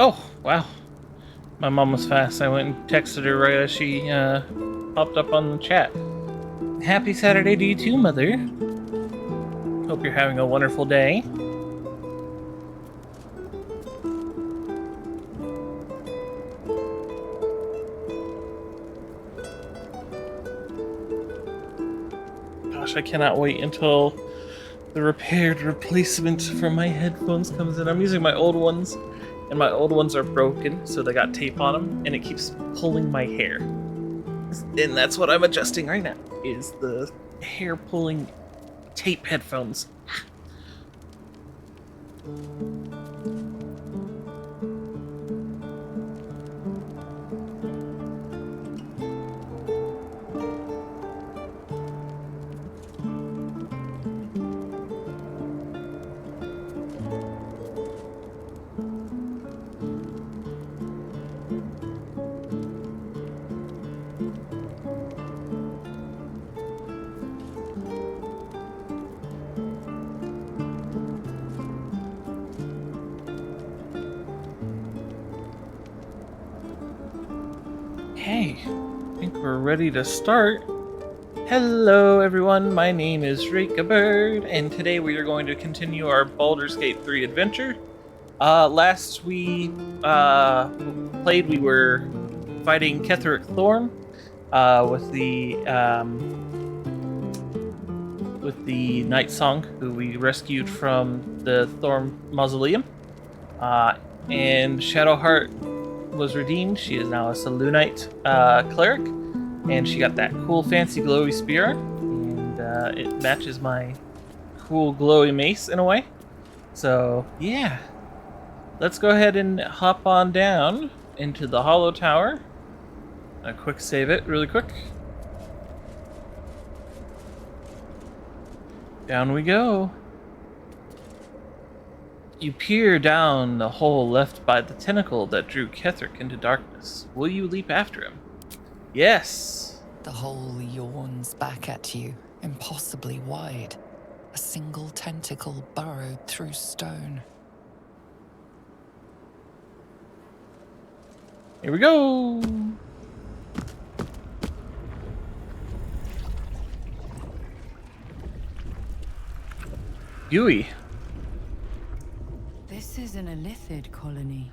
Oh, wow. My mom was fast. I went and texted her right as she popped up on the chat. Happy Saturday to you too, Mother. Hope you're having a wonderful day. Gosh, I cannot wait until the repaired replacement for my headphones comes in. I'm using my old ones, and my old ones are broken, so they got tape on them, and it keeps pulling my hair. And that's what I'm adjusting right now, is the hair pulling tape headphones. Okay, I think we're ready to start. Hello everyone, my name is Rika Bird, and today we are going to continue our Baldur's Gate 3 adventure. Last we played, we were fighting Ketheric Thorn with the Night Song, who we rescued from the Thorn Mausoleum. And Shadowheart was redeemed. She is now a Selûnite cleric, and she got that cool fancy glowy spear, and it matches my cool glowy mace in a way. So yeah, let's go ahead and hop on down into the Hollow Tower. A quick save it really quick. Down we go. You peer down the hole left by the tentacle that drew Ketheric into darkness. Will you leap after him? Yes! The hole yawns back at you, impossibly wide. A single tentacle burrowed through stone. Here we go! Gooey. This is an Illithid colony.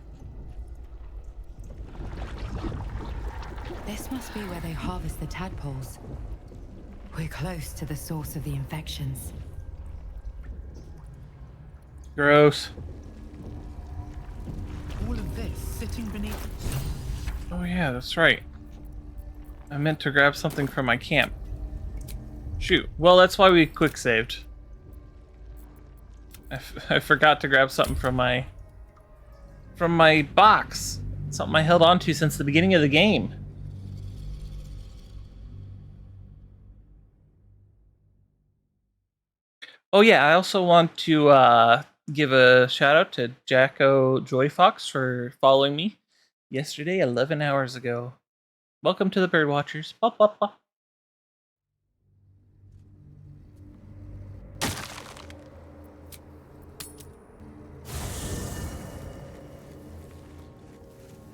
This must be where they harvest the tadpoles. We're close to the source of the infections. Gross. All of this sitting beneath. Oh yeah, that's right. I meant to grab something from my camp. Shoot. Well, that's why we quick saved. I forgot to grab something from my box. Something I held on to since the beginning of the game. Oh yeah, I also want to give a shout out to Jacko Joyfox for following me yesterday, 11 hours ago. Welcome to the Birdwatchers. Bop, bop, bop.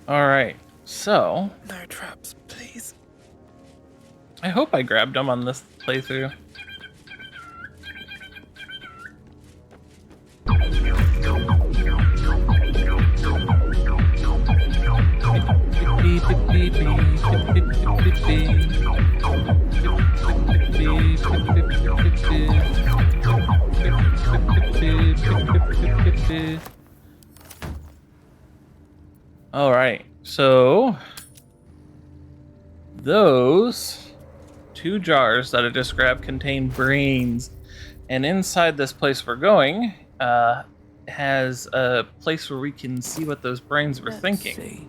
All right. So No traps, please. I hope I grabbed them on this playthrough. All right, so those 2 jars that I just grabbed contain brains, and inside this place we're going has a place where we can see what those brains were thinking. See.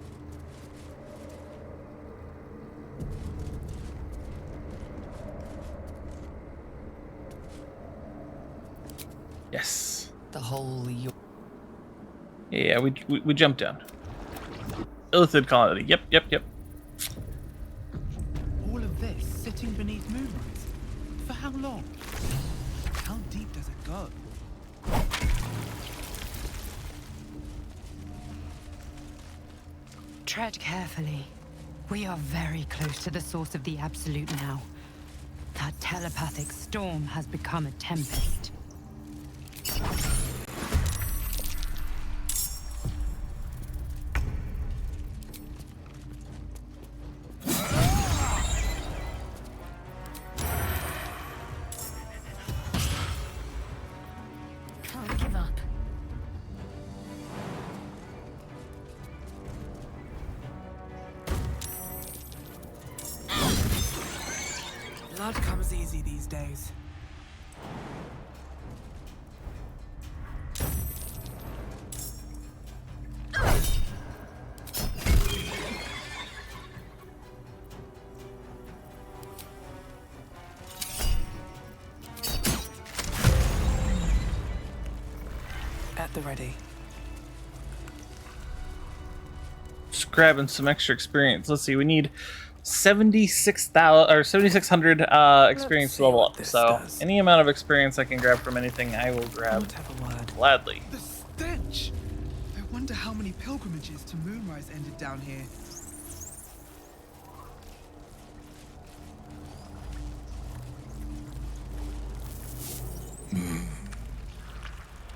Yes. The whole Yeah, we jumped down. Illithid colony. Yep. All of this sitting beneath moonlight. For how long? How deep does it go? Tread carefully. We are very close to the source of the Absolute now. That telepathic storm has become a tempest. Can't give up. Blood comes easy these days. At the ready. Just grabbing some extra experience. Let's see, we need 76,000 or 7,600 experience see to level what up. this So does. any amount of experience I can grab from anything, I will grab Don't have a word. gladly. The stench! I wonder how many pilgrimages to Moonrise ended down here.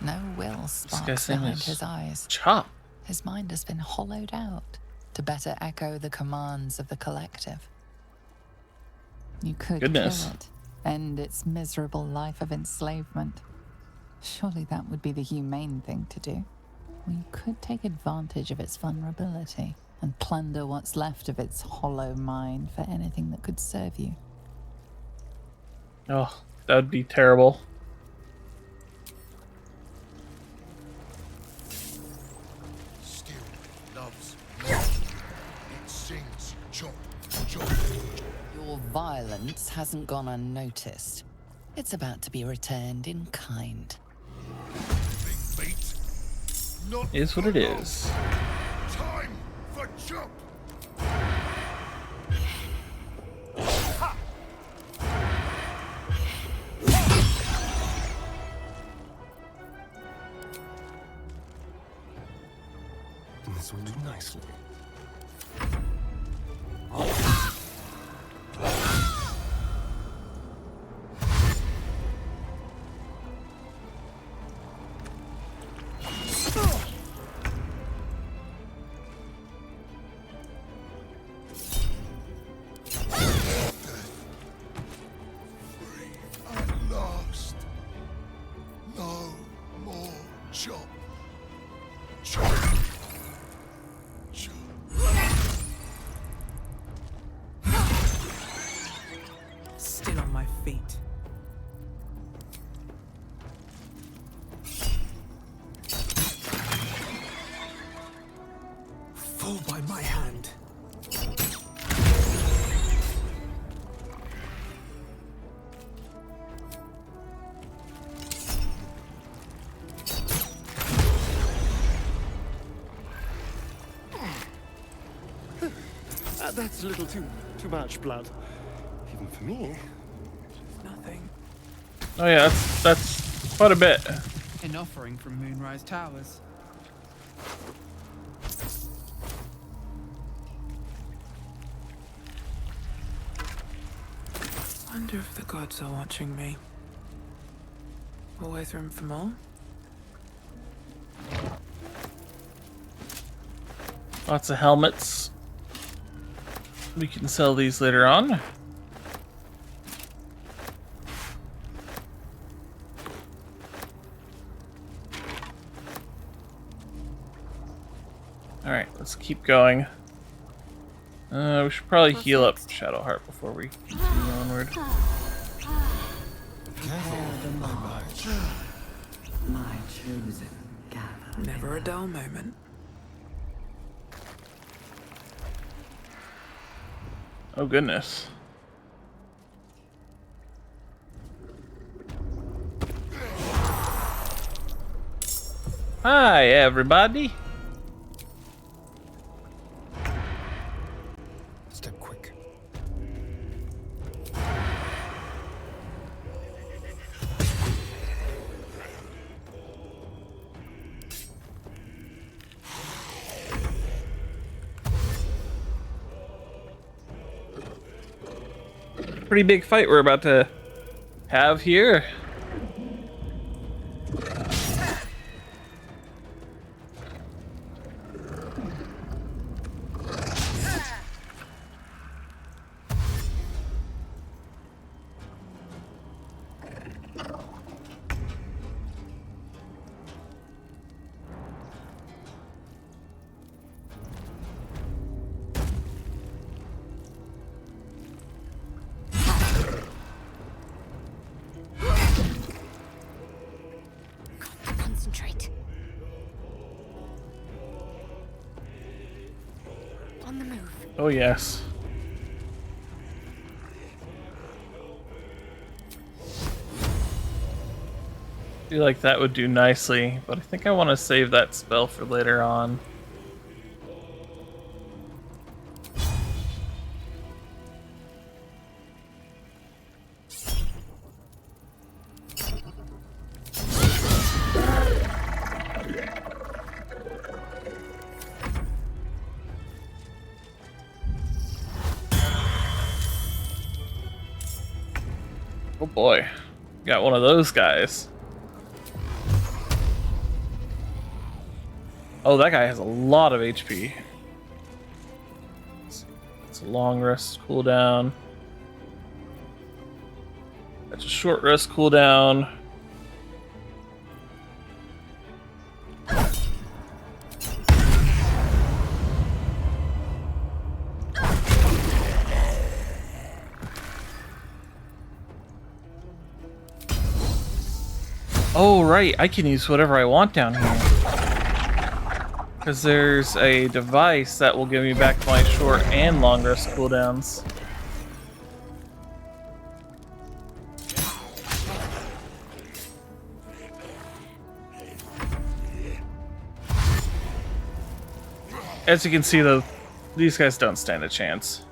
no will guy's sparks name behind is his eyes. Chop. His mind has been hollowed out to better echo the commands of the collective. You could Goodness. kill it, end its miserable life of enslavement. Surely that would be the humane thing to do. Or you could take advantage of its vulnerability and plunder what's left of its hollow mind for anything that could serve you. Oh, that would be terrible. Still loves me. It sings chop, chop. Your violence hasn't gone unnoticed. It's about to be returned in kind. Big meat. Not Is what for it long. is. Time for chop. This will do nicely. At last. No more chop. Chop. Chop. Still on my feet. Fall by my hand. That's a little too much blood. Even for me. Nothing. Oh yeah, that's quite a bit. An offering from Moonrise Towers. Wonder if the gods are watching me. Always room for more? Lots of helmets. We can sell these later on. Alright, let's keep going. We should probably heal up Shadowheart before we continue onward. My chosen gather. Never a dull moment. Oh goodness. Hi everybody. Step quick. Pretty big fight we're about to have here. Concentrate. On the move. Oh yes. Feel like that would do nicely, but I think I want to save that spell for later on. Oh boy, got one of those guys. Oh, that guy has a lot of HP. It's a long rest cooldown. That's a short rest cooldown. Oh, right, I can use whatever I want down here. Because there's a device that will give me back my short and long rest cooldowns. As you can see, though, these guys don't stand a chance.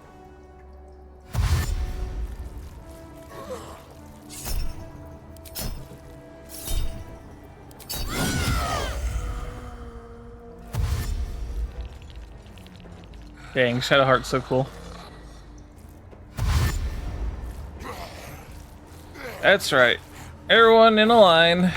Dang, Shadowheart's so cool. That's right. Everyone in a line.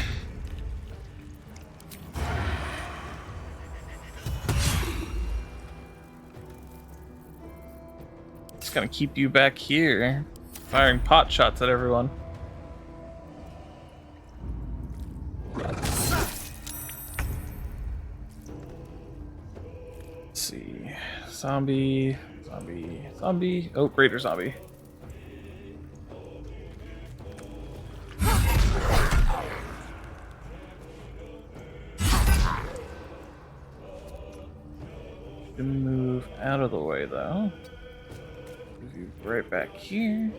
Just gonna keep you back here, firing pot shots at everyone. Let's see. Zombie, zombie, zombie. Oh, greater zombie. Move out of the way, though. Move you right back here.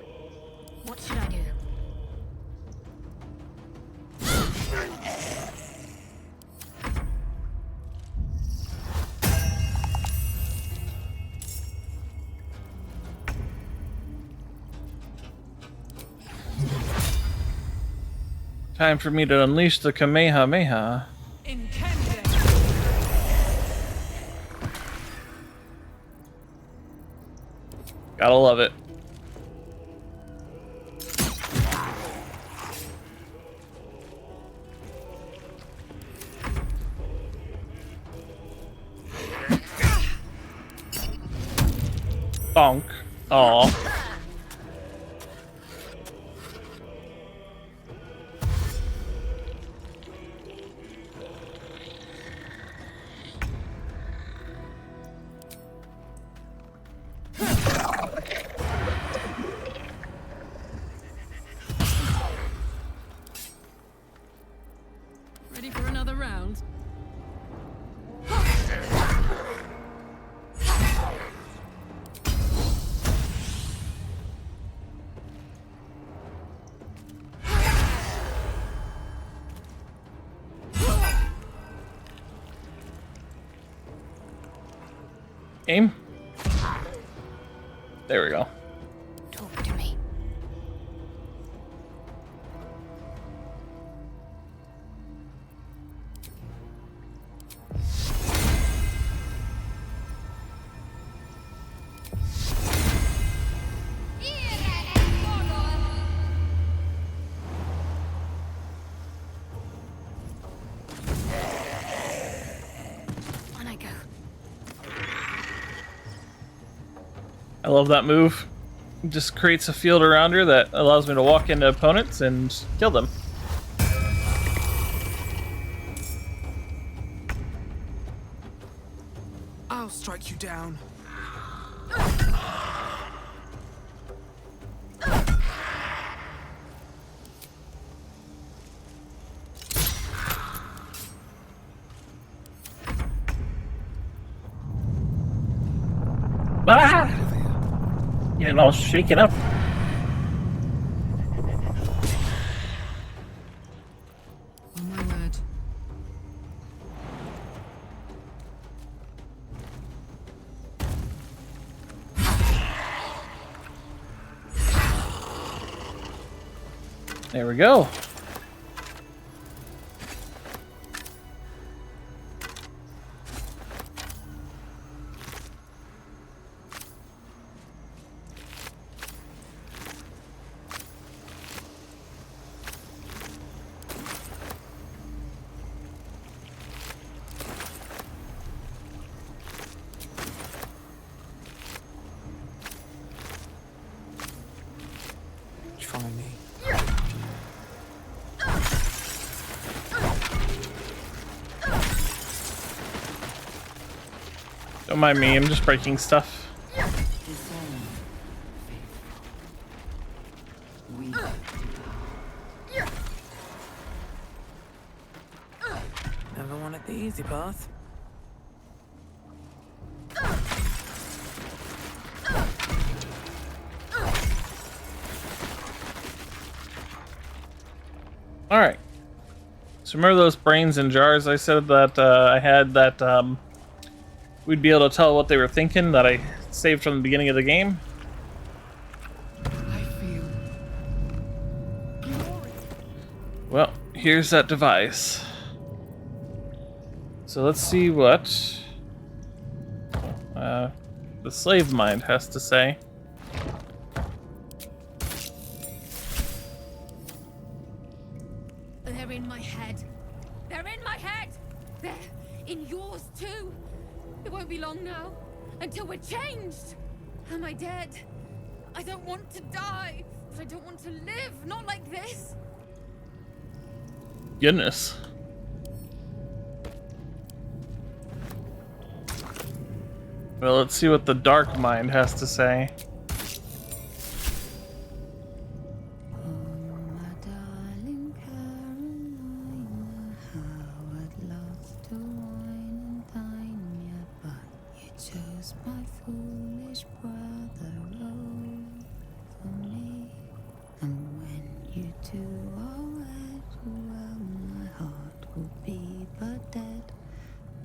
What should I do? Time for me to unleash the Kamehameha. Gotta love it. Bonk. Aw. Ready for another round? Aim. There we go. Talk to me. On I go. I love that move. It just creates a field around her that allows me to walk into opponents and kill them. I'll strike you down. Ah! Getting all shaken up. On my word. There we go. Try me. Don't mind me, I'm just breaking stuff. Discern. We Never wanted the easy path. Alright. So remember those brains in jars I said that I had that we'd be able to tell what they were thinking that I saved from the beginning of the game? I feel glory. Well, here's that device. So let's see what the slave mind has to say. They're in my head. They're in my head. They're in yours too. It won't be long now until we're changed. Am I dead? I don't want to die, but I don't want to live. Not like this. Goodness. Well, let's see what the dark mind has to say. My darling Carolina, how I'd love to wine and dine ya, but you chose my foolish brother over me. And when you two are wed, well, my heart will be but dead.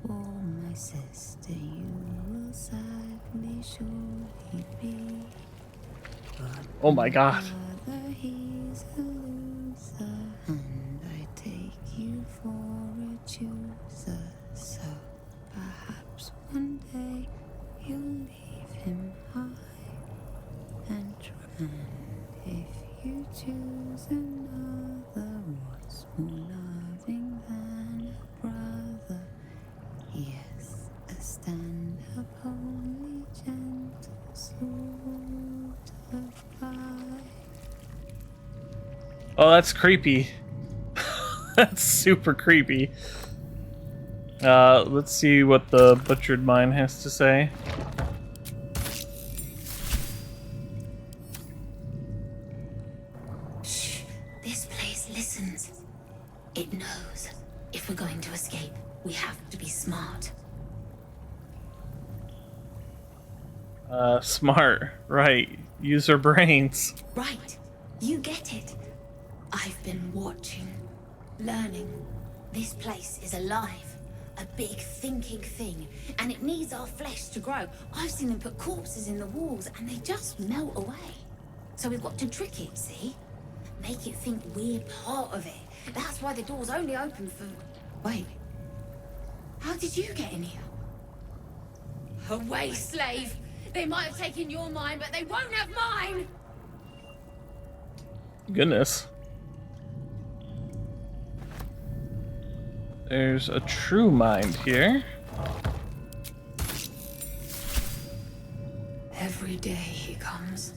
For my sister, you will sadly surely be. But Oh my god. brother, he's a loser, and I take you for a chooser. So perhaps one day you'll leave him high and try. And if you choose another, what's more loving than a brother? Yes, a stand-up, only gentle soul. Oh, that's creepy. That's super creepy. Let's see what the butchered mine has to say. Shh. This place listens. It knows. If we're going to escape, we have to be smart. Smart. Right. Use our brains. Right. You get it. I've been watching, learning. This place is alive. A big thinking thing. And it needs our flesh to grow. I've seen them put corpses in the walls and they just melt away. So we've got to trick it, see? Make it think we're part of it. That's why the door's only open for... Wait. How did you get in here? Away, slave! They might have taken your mind, but they won't have mine! Goodness. There's a true mind here. Every day he comes.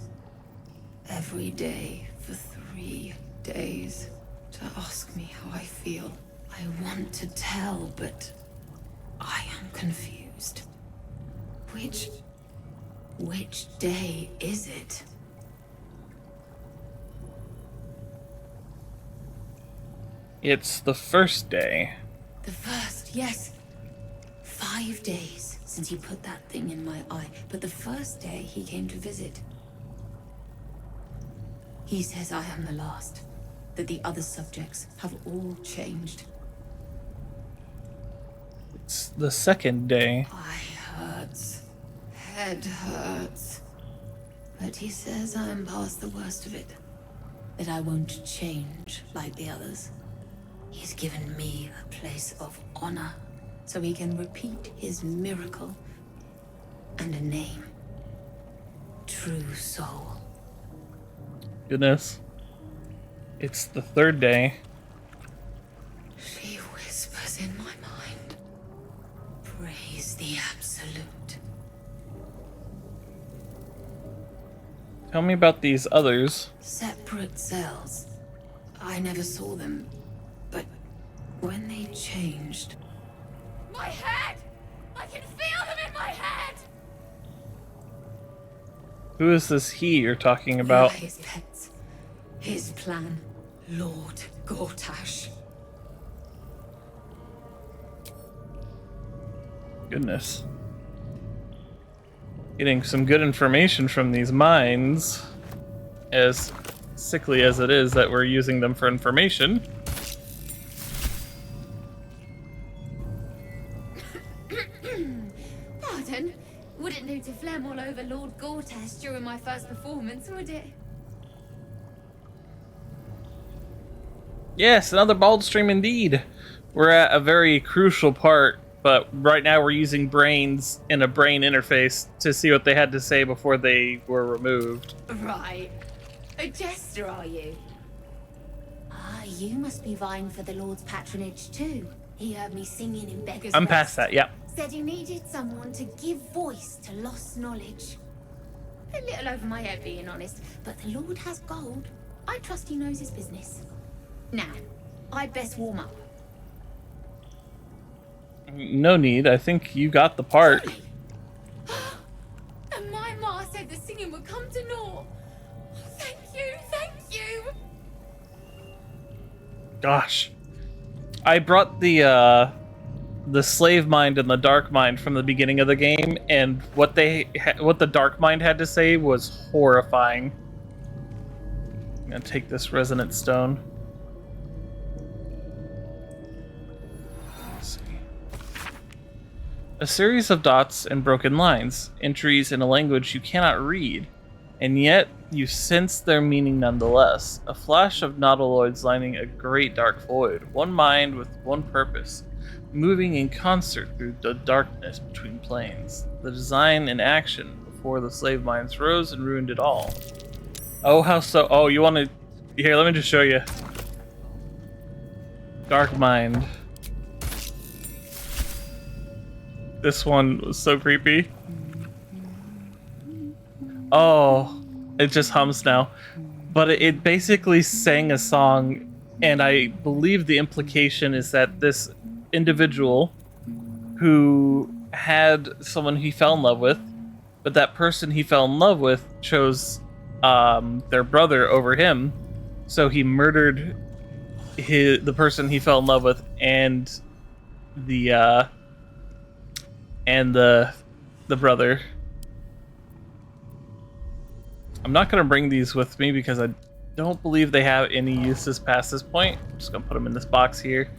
Every day for 3 days. To ask me how I feel. I want to tell, but I am confused. Which day is it? It's the first day. The first, yes. 5 days since he put that thing in my eye, but the first day he came to visit. He says I am the last, that the other subjects have all changed. It's the second day. Eye hurts. Head hurts. But he says I'm past the worst of it. That I won't change like the others. He's given me a place of honor, so he can repeat his miracle. And a name. True Soul. Goodness. It's the third day. She whispers in my mind. Praise the Absolute. Tell me about these others. Separate cells. I never saw them, but when they changed... My head! I can feel them in my head! Who is this he you're talking about? They are his pets. His plan. Lord Gortash. Goodness. Getting some good information from these mines, as sickly as it is that we're using them for information. Pardon? Wouldn't do to phlegm all over Lord Gortash during my first performance, would it? Yes, another Bald stream indeed. We're at a very crucial part, but right now we're using brains in a brain interface to see what they had to say before they were removed. Right. A jester, are you? Ah, you must be vying for the Lord's patronage too. He heard me singing in Beggar's I'm Rest. past that, yeah. Said he needed someone to give voice to lost knowledge. A little over my head, being honest, but the Lord has gold. I trust he knows his business. Now, I'd best warm up. No need, I think you got the part. And my ma said the singing would come to naught. Thank you, thank you. Gosh. I brought the slave mind and the dark mind from the beginning of the game, and what the dark mind had to say was horrifying. I'm gonna take this resonant stone. Let's see. A series of dots and broken lines, entries in a language you cannot read, and yet you sense their meaning nonetheless. A flash of nautiloids lining a great dark void, one mind with one purpose, moving in concert through the darkness between planes. The design in action before the slave minds rose and ruined it all. Oh, how so? Oh, you want to... Here, let me just show you. Dark mind. This one was so creepy. Oh, it just hums now. but it basically sang a song, and I believe the implication is that this individual who had someone he fell in love with, but that person he fell in love with chose their brother over him, so he murdered the person he fell in love with and the brother. I'm not gonna bring these with me because I don't believe they have any uses past this point. I'm just gonna put them in this box here.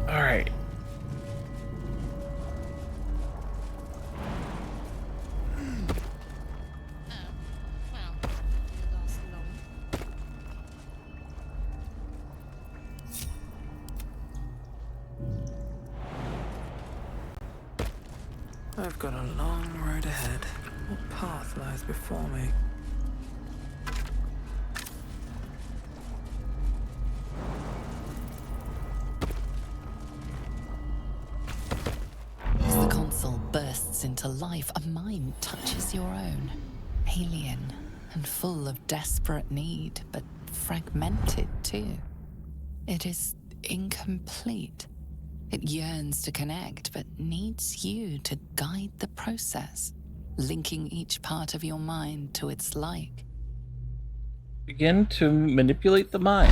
All right. I've got a long road ahead. What path lies before me? As the console bursts into life, a mind touches your own. Alien and full of desperate need, but fragmented too. It is incomplete. It yearns to connect, but needs you to guide the process, linking each part of your mind to its like. Begin to manipulate the mind.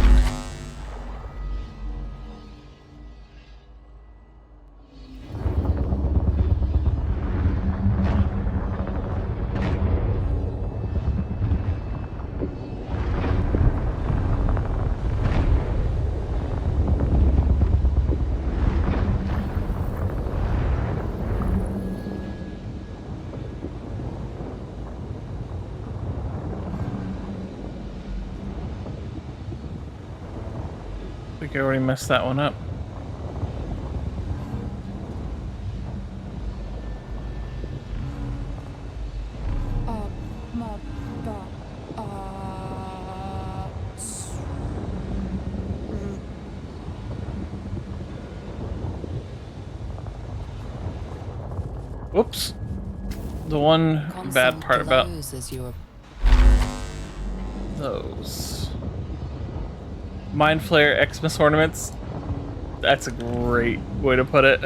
I think I already messed that one up. Whoops. The one bad part about those Mind Flayer Xmas ornaments, that's a great way to put it.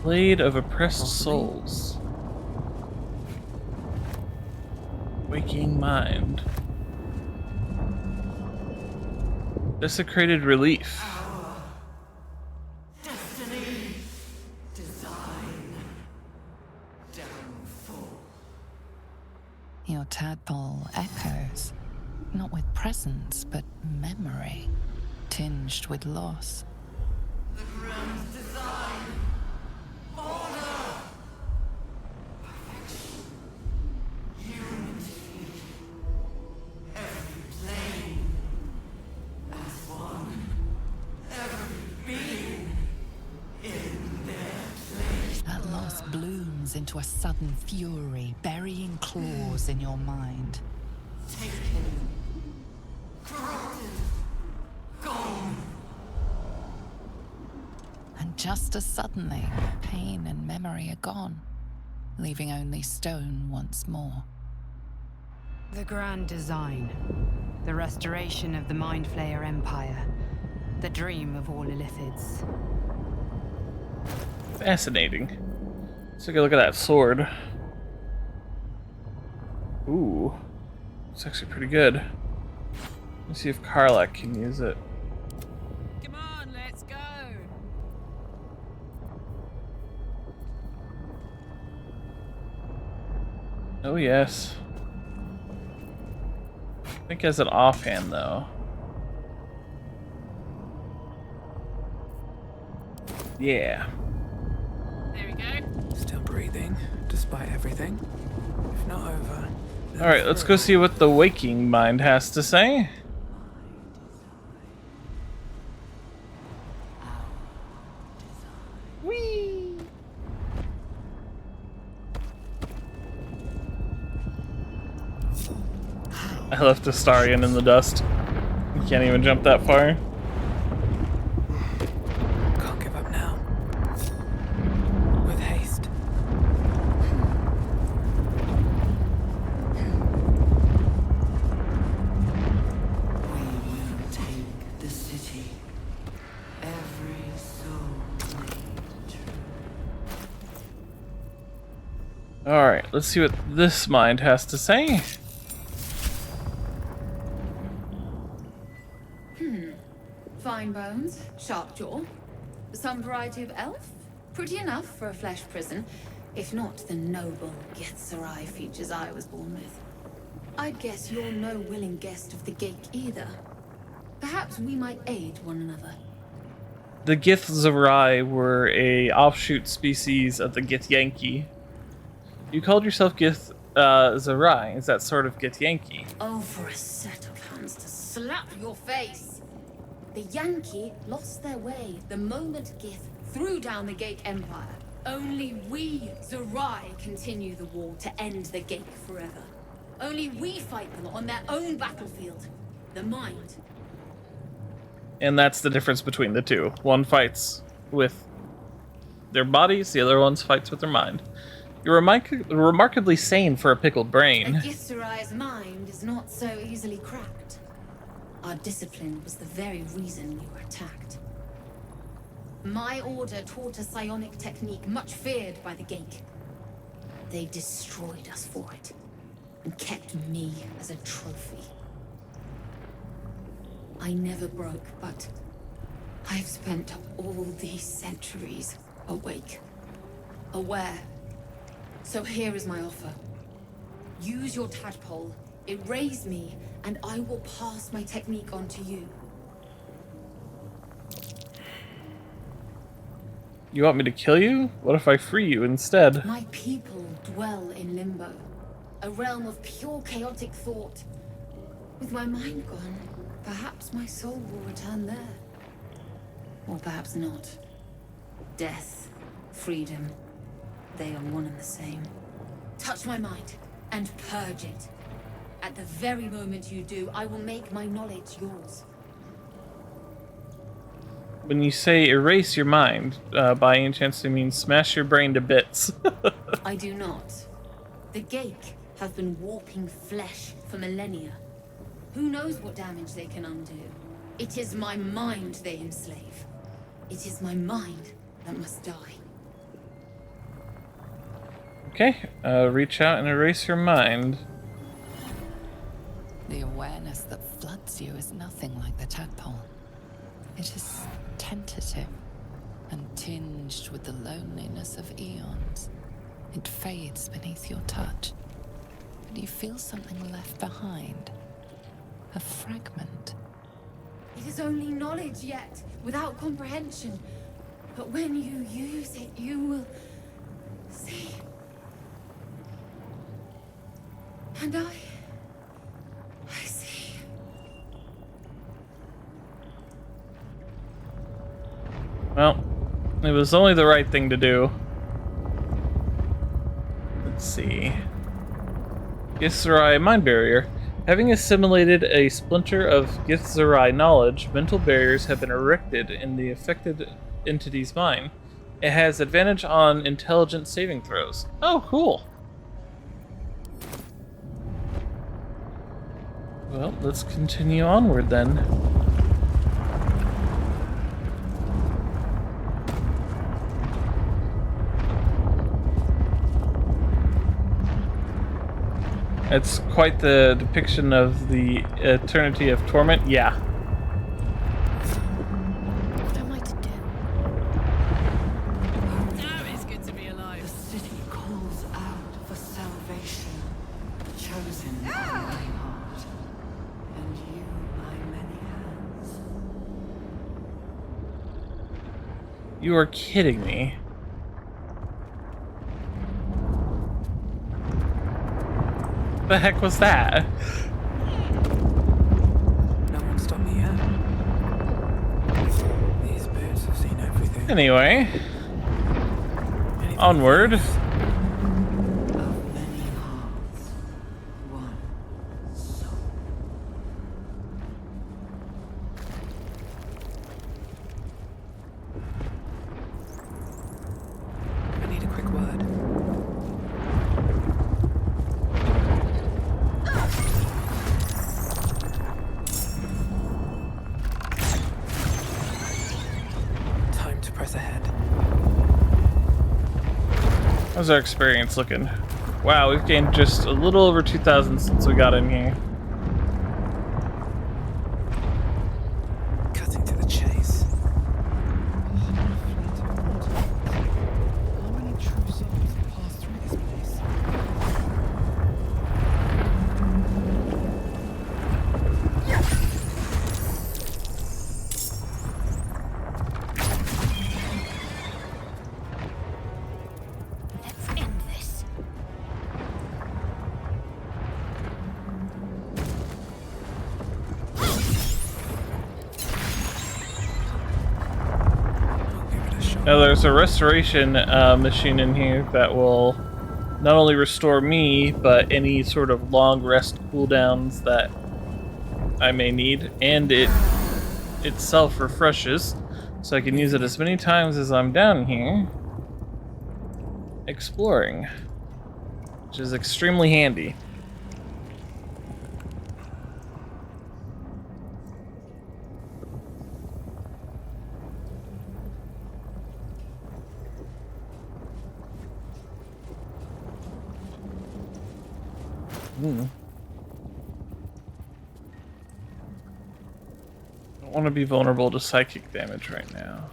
Blade of Oppressed Souls. Waking Mind. Desecrated Relief. Destiny, design, downfall. Your tadpole echoes, not with presence, but memory, tinged with loss. The grand design. Order! Perfection. Unity. Every plane. As one. Every being. In their place. That loss blooms into a sudden fury, burying claws in your mind. Taken. Corrupted. Gone. And just as suddenly, pain and memory are gone, leaving only stone once more. The grand design. The restoration of the Mind Flayer Empire. The dream of all Illithids. Fascinating. Let's take a look at that sword. Ooh. It's actually pretty good. Let's see if Karlak can use it. Come on, let's go. Oh yes. I think as an offhand though. Yeah. There we go. Still breathing, despite everything. If not over, Alright, let's go see what the waking mind has to say. Whee! I left Astarion in the dust. You can't even jump that far. Can't give up now. With haste. We will take the city. Every soul made true. Alright, let's see what this mind has to say. Fine bones, sharp jaw, some variety of elf. Pretty enough for a flesh prison, if not the noble Githzerai features I was born with. I'd guess you're no willing guest of the gate either. Perhaps we might aid one another. The Githzerai were a offshoot species of the Githyanki. You called yourself Zerai. Is that sort of Githyanki? Oh, for a set of hands to slap your face! The Yankee lost their way the moment Gith threw down the Gate Empire. Only we, Zerai, continue the war to end the Gate forever. Only we fight them on their own battlefield, the mind. And that's the difference between the two. One fights with their bodies, the other one fights with their mind. You're remarkably sane for a pickled brain. A Githzerai's mind is not so easily cracked. Our discipline was the very reason we were attacked. My order taught a psionic technique much feared by the Gate. They destroyed us for it, and kept me as a trophy. I never broke, but I've spent all these centuries awake, aware. So here is my offer. Use your tadpole, erase me, and I will pass my technique on to you. You want me to kill you? What if I free you instead? My people dwell in limbo, a realm of pure chaotic thought. With my mind gone, perhaps my soul will return there. Or perhaps not. Death, freedom, they are one and the same. Touch my mind, and purge it. At the very moment you do, I will make my knowledge yours. When you say erase your mind, by any chance you mean smash your brain to bits? I do not. The Gate have been warping flesh for millennia. Who knows what damage they can undo? It is my mind they enslave. It is my mind that must die. Okay, reach out and erase your mind. The awareness that floods you is nothing like the tadpole. It is tentative and tinged with the loneliness of eons. It fades beneath your touch. And you feel something left behind. A fragment. It is only knowledge yet, without comprehension. But when you use it, you will see. And I see. Well, it was only the right thing to do. Let's see. Githzerai mind barrier. Having assimilated a splinter of Githzerai knowledge, mental barriers have been erected in the affected entity's mind. It has advantage on intelligence saving throws. Oh, cool. Well, let's continue onward then. It's quite the depiction of the eternity of torment. Yeah. What am I to do? Damn, it's good to be alive. The city calls out for salvation, chosen by my heart, and you by many hands. You are kidding me. The heck was that? No one stopped me yet. These boots have seen everything. Anyway, Anything onward. else? Of many hearts, one soul. I need a quick word. Time to press ahead. How's our experience looking? Wow, we've gained just a little over 2,000 since we got in here. Cutting to the chase. How many true souls have passed through this place? Let's end this. I'll give it a shot. Now there's a restoration machine in here that will not only restore me, but any sort of long rest cooldowns that I may need, and it itself refreshes, so I can use it as many times as I'm down here exploring, which is extremely handy. Don't want to be vulnerable to psychic damage right now.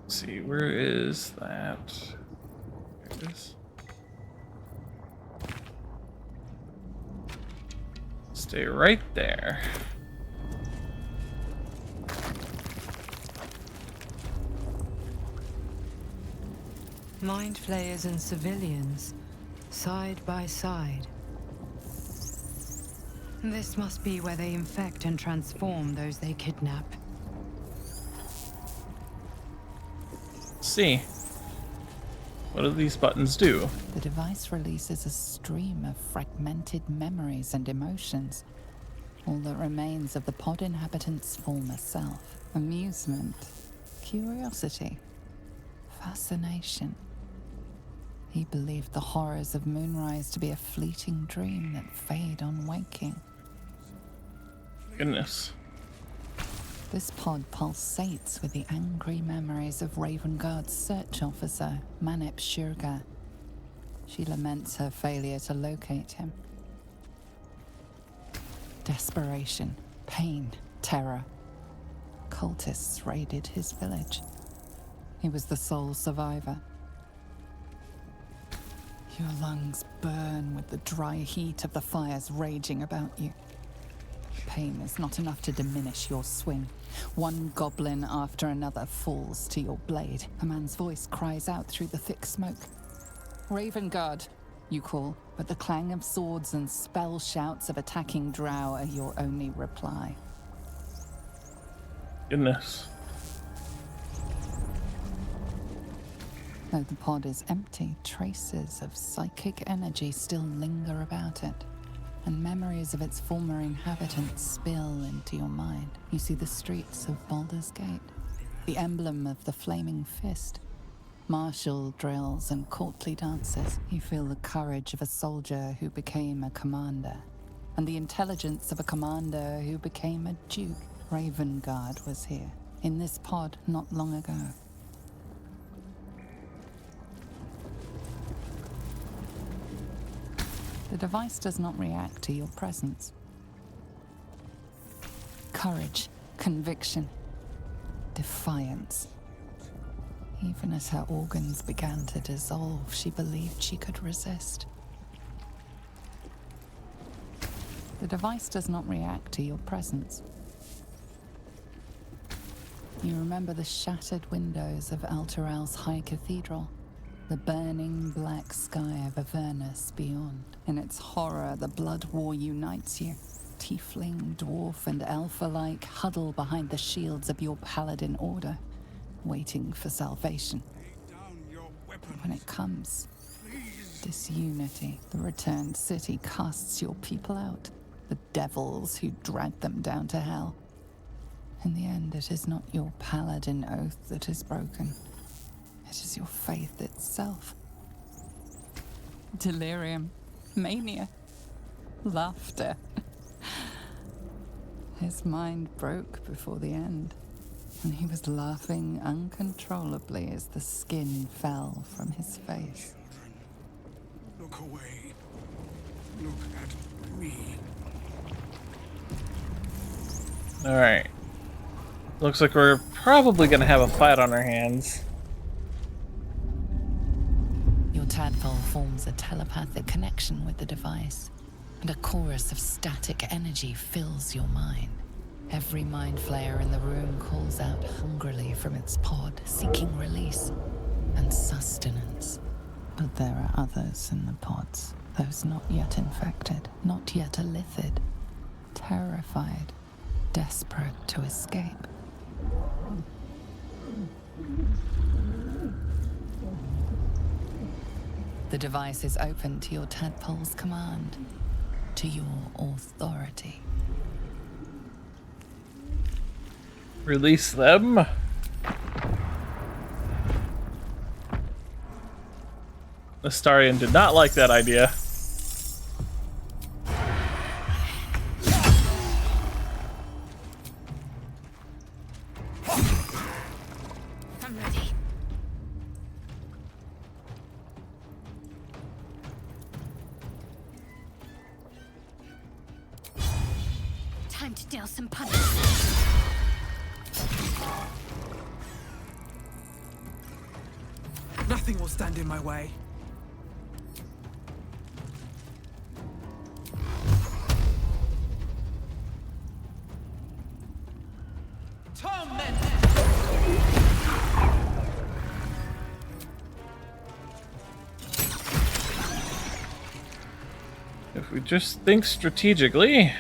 Let's see, where is that? There it is. Stay right there. Mind flayers and civilians, side by side. This must be where they infect and transform those they kidnap. Let's see. What do these buttons do? The device releases a stream of fragmented memories and emotions. All that remains of the pod inhabitant's former self. Amusement, curiosity, fascination. He believed the horrors of Moonrise to be a fleeting dream that fade on waking. Goodness. This pod pulsates with the angry memories of Ravenguard's search officer, Manep Shurga. She laments her failure to locate him. Desperation, pain, terror. Cultists raided his village. He was the sole survivor. Your lungs burn with the dry heat of the fires raging about you. Pain is not enough to diminish your swing. One goblin after another falls to your blade. A man's voice cries out through the thick smoke. Ravenguard, you call, but the clang of swords and spell shouts of attacking drow are your only reply. Goodness. Though the pod is empty, traces of psychic energy still linger about it, and memories of its former inhabitants spill into your mind. You see the streets of Baldur's Gate, the emblem of the Flaming Fist, martial drills and courtly dances. You feel the courage of a soldier who became a commander, and the intelligence of a commander who became a duke. Ravenguard was here, in this pod not long ago. The device does not react to your presence. Courage, conviction, defiance. Even as her organs began to dissolve, she believed she could resist. The device does not react to your presence. You remember the shattered windows of Alteral's High Cathedral, The burning black sky of Avernus beyond. In its horror, the blood war unites you. Tiefling, dwarf, and elf alike huddle behind the shields of your paladin order, waiting for salvation. When it comes, disunity, the returned city casts your people out, the devils who dragged them down to hell. In the end, it is not your paladin oath that is broken. It is your faith itself. Delirium, mania, laughter. His mind broke before the end, and he was laughing uncontrollably as the skin fell from his face. Look away. Look at me. Alright. Looks like we're probably gonna have a fight on our hands. Your tadpole forms a telepathic connection with the device, and a chorus of static energy fills your mind. Every mind flayer in the room calls out hungrily from its pod, seeking release and sustenance. But there are others in the pods, those not yet infected, not yet elithid, terrified, desperate to escape. The device is open to your tadpole's command, to your authority. Release them. Astarion did not like that idea. I'm ready. Time to deal some punches. Nothing will stand in my way. If we just think strategically,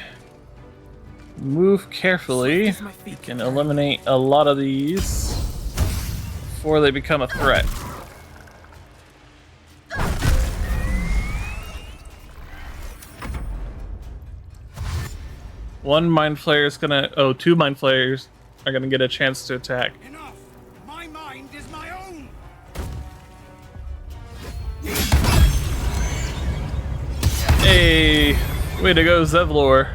move carefully, we can eliminate a lot of these before they become a threat. One mind flayer is gonna... Oh, two mind flayers are gonna get a chance to attack. Enough! My mind is my own! Hey! Way to go, Zevlor.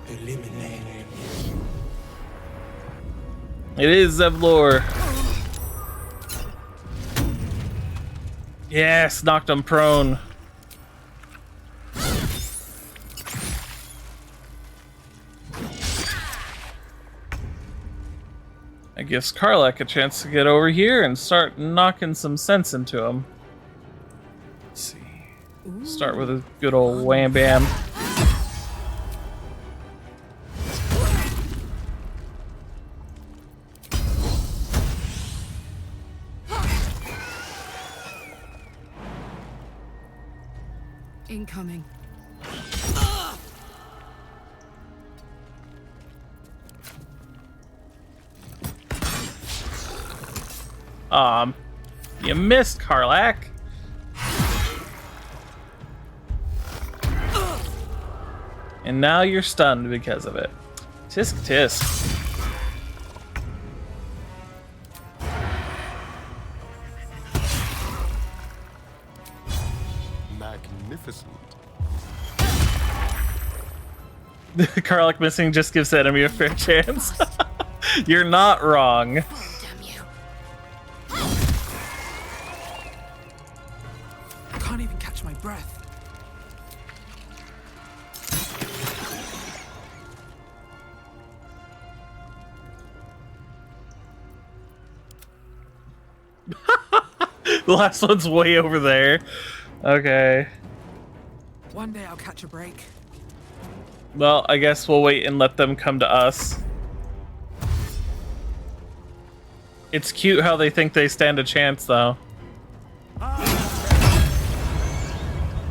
Eliminated. It is Zevlor. Yes, knocked him prone. That gives Karlak a chance to get over here and start knocking some sense into him. Let's see. Start with a good old wham bam. Incoming. You missed, Karlak. And now you're stunned because of it. Tisk tisk. Magnificent. Karlak missing just gives the enemy a fair chance. You're not wrong. I can't even catch my breath. The last one's way over there. Okay. One day I'll catch a break. Well, I guess we'll wait and let them come to us. It's cute how they think they stand a chance, though.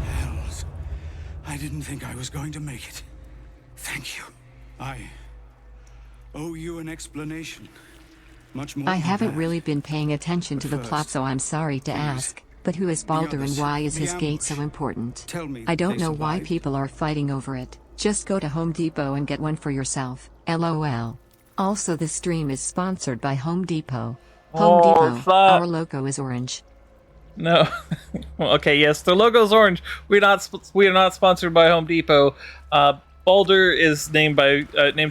Hells. I didn't think I was going to make it. Thank you. I owe you an explanation. Much more I than haven't that. really been paying attention to the plot, so I'm sorry to ask. But who is Baldur and others. why is The his gate so ambush. important? Tell me I don't they know why survived. people are fighting over it. Just go to Home Depot and get one for yourself. LOL. Also, this stream is sponsored by Home Depot. Home Depot. stop. Our logo is orange. No. Okay, yes, the logo's orange. We are not sponsored by Home Depot. Baldur is named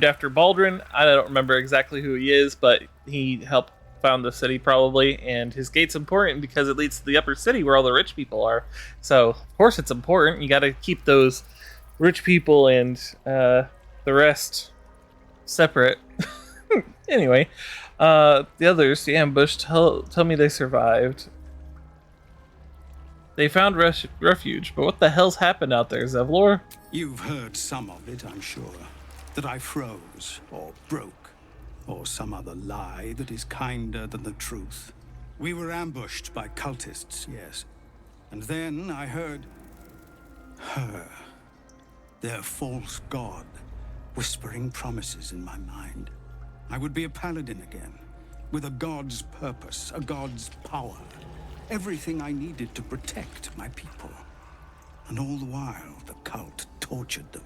after Baldwin. I don't remember exactly who he is, but he helped found the city probably, and his gate's important because it leads to the upper city where all the rich people are. So of course it's important. You got to keep those rich people and the rest separate. Anyway, the others, the ambush, tell me they survived. They found refuge, but what the hell's happened out there, Zevlor? You've heard some of it, I'm sure. That I froze, or broke, or some other lie that is kinder than the truth. We were ambushed by cultists, yes. And then I heard her, their false god, whispering promises in my mind. I would be a paladin again, with a god's purpose, a god's power. Everything I needed to protect my people. And all the while, the cult tortured them.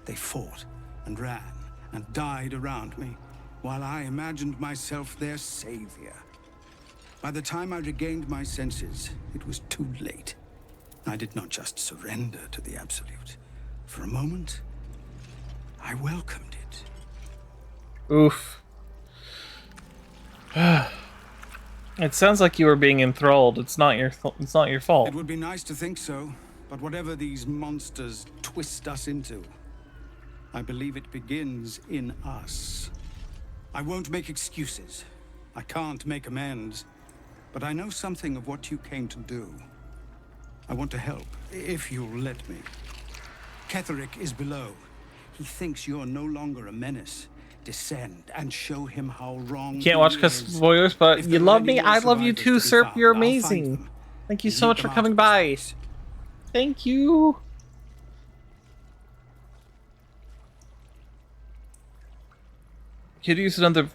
They fought and ran and died around me, while I imagined myself their savior. By the time I regained my senses, it was too late. I did not just surrender to the Absolute. For a moment, I welcomed it. Oof. It sounds like you were being enthralled. It's not your fault. It would be nice to think so, but whatever these monsters twist us into, I believe it begins in us. I won't make excuses. I can't make amends. But I know something of what you came to do. I want to help, if you'll let me. Ketherick is below. He thinks you're no longer a menace. Descend and show him how wrong. Can't watch he because is. spoilers, but If you there are love any me. more I love you survivors too, to be Serp. found, You're I'll find amazing. them Thank you and so lead much for them out coming of by. this place. Thank you. Could use another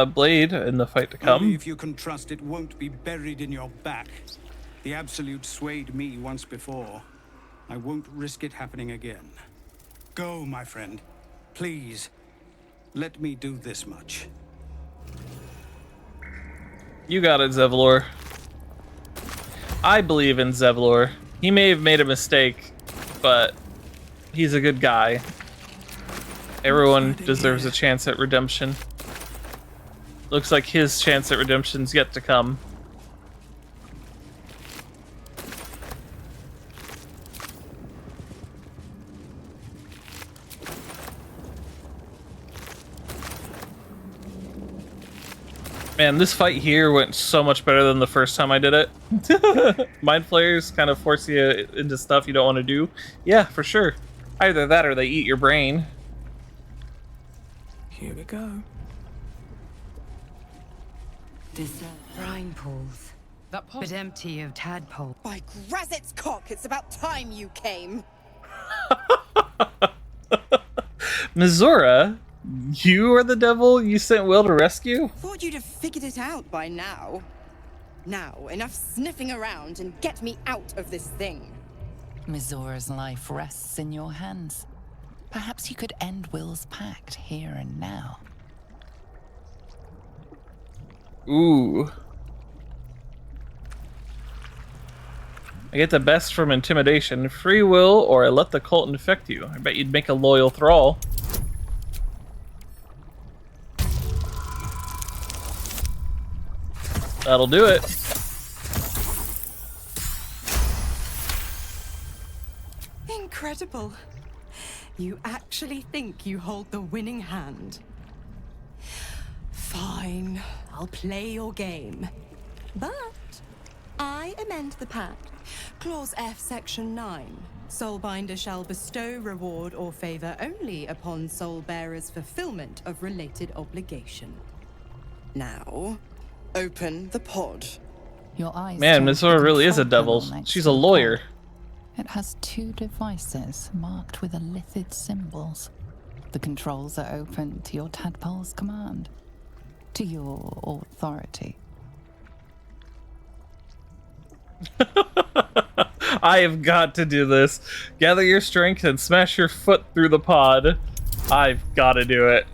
blade in the fight to Only come. if you can trust it won't be buried in your back. The Absolute swayed me once before. I won't risk it happening again. Go, my friend. Please, let me do this much. You got it, Zevlor. I believe in Zevlor. He may have made a mistake, but he's a good guy. Everyone deserves a chance at redemption. Looks like his chance at redemption's yet to come. Man, this fight here went so much better than the first time I did it. Mind flayers kind of force you into stuff you don't want to do. Yeah, for sure. Either that or they eat your brain. Here we go. Brine pools, That pot. but empty of tadpole. By Grazit's cock, it's about time you came. Mizora, you are the devil you sent Will to rescue? Thought you'd have figured it out by now. Now, enough sniffing around and get me out of this thing. Mizora's life rests in your hands. Perhaps you could end Will's pact here and now. Ooh. I get the best from intimidation, free will, or I let the cult infect you. I bet you'd make a loyal thrall. That'll do it. Incredible. You actually think you hold the winning hand. Fine, I'll play your game. But I amend the pact. Clause F, Section 9. Soulbinder shall bestow reward or favor only upon soul bearers' fulfillment of related obligation. Now, Open the pod. Your eyes. Man, turn Miss to the Zora really is a control devil. panel next She's to a the lawyer. pod. It has 2 devices marked with elithid symbols. The controls are open to your tadpole's command, to your authority. I have got to do this. Gather your strength and smash your foot through the pod. I've got to do it.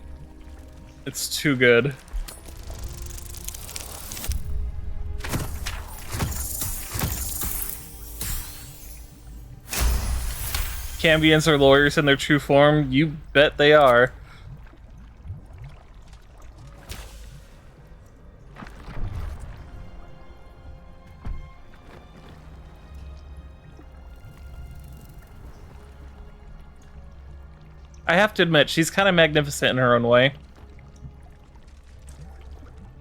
It's too good. Cambians are lawyers in their true form. You bet they are. I have to admit, she's kind of magnificent in her own way.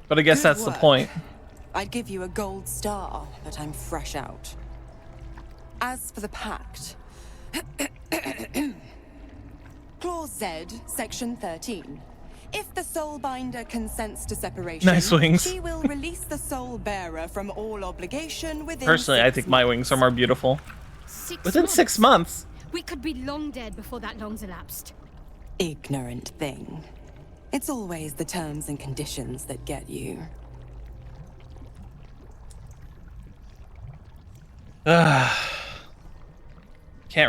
But I guess Good that's work. the point. I'd give you a gold star, but I'm fresh out. As for the pact, Clause Z, Section 13. If the Soulbinder consents to separation, Nice wings. she will release the Soul Bearer from all obligation within Personally, I 6 think my wings are more beautiful. Within 6 months? We could be long dead before that long's elapsed. Ignorant thing. It's always the terms and conditions that get you. Can't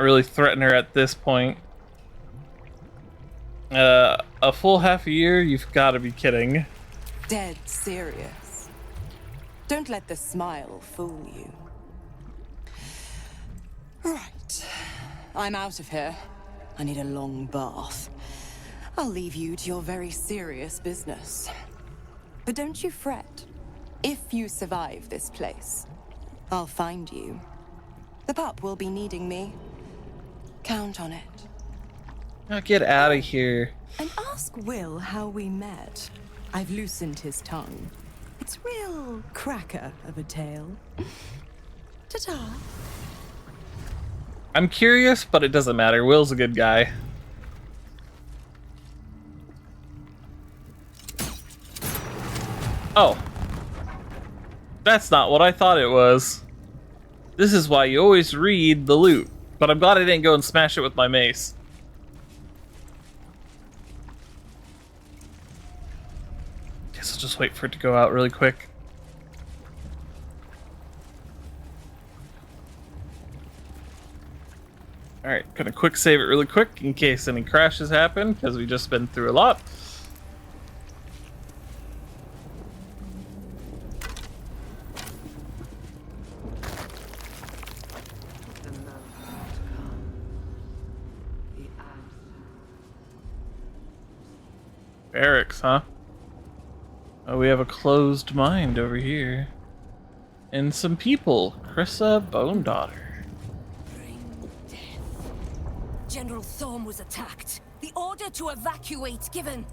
really threaten her at this point. A full half a year? You've got to be kidding. Dead serious. Don't let the smile fool you. Right. I'm out of here. I need a long bath. I'll leave you to your very serious business. But don't you fret. If you survive this place, I'll find you. The pup will be needing me. Count on it. Now get out of here. And ask Will how we met. I've loosened his tongue. It's real cracker of a tale. Ta-ta. I'm curious, but it doesn't matter. Will's a good guy. Oh. That's not what I thought it was. This is why you always read the loot. But I'm glad I didn't go and smash it with my mace. Guess I'll just wait for it to go out really quick. Alright, gonna quick save it really quick in case any crashes happen, because we just been through a lot. Barracks, huh? Oh, we have a closed mind over here. And some people. Krissa Bone Daughter. General Thorm was attacked. The order to evacuate given.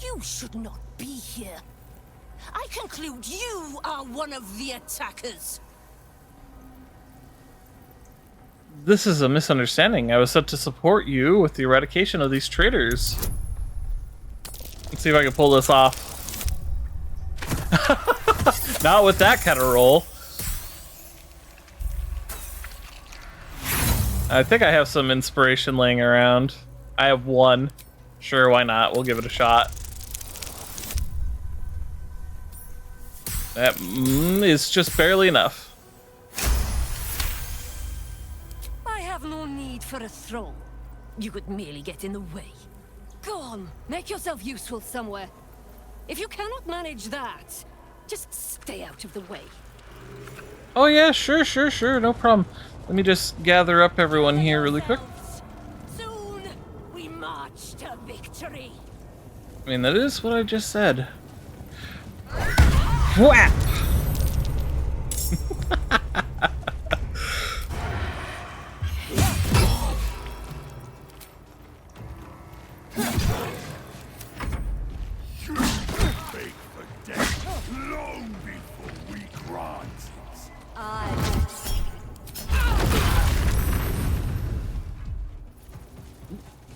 You should not be here. I conclude you are one of the attackers. This is a misunderstanding. I was set to support you with the eradication of these traitors. Let's see if I can pull this off. Not with that kind of roll. I think I have some inspiration laying around. I have 1. Sure, why not? We'll give it a shot. That is just barely enough. I have no need for a throne. You could merely get in the way. Go on, make yourself useful somewhere. If you cannot manage that, just stay out of the way. Oh yeah, sure, no problem. Let me just gather up everyone here really quick. Soon we march to victory. I mean, that is what I just said. Whap!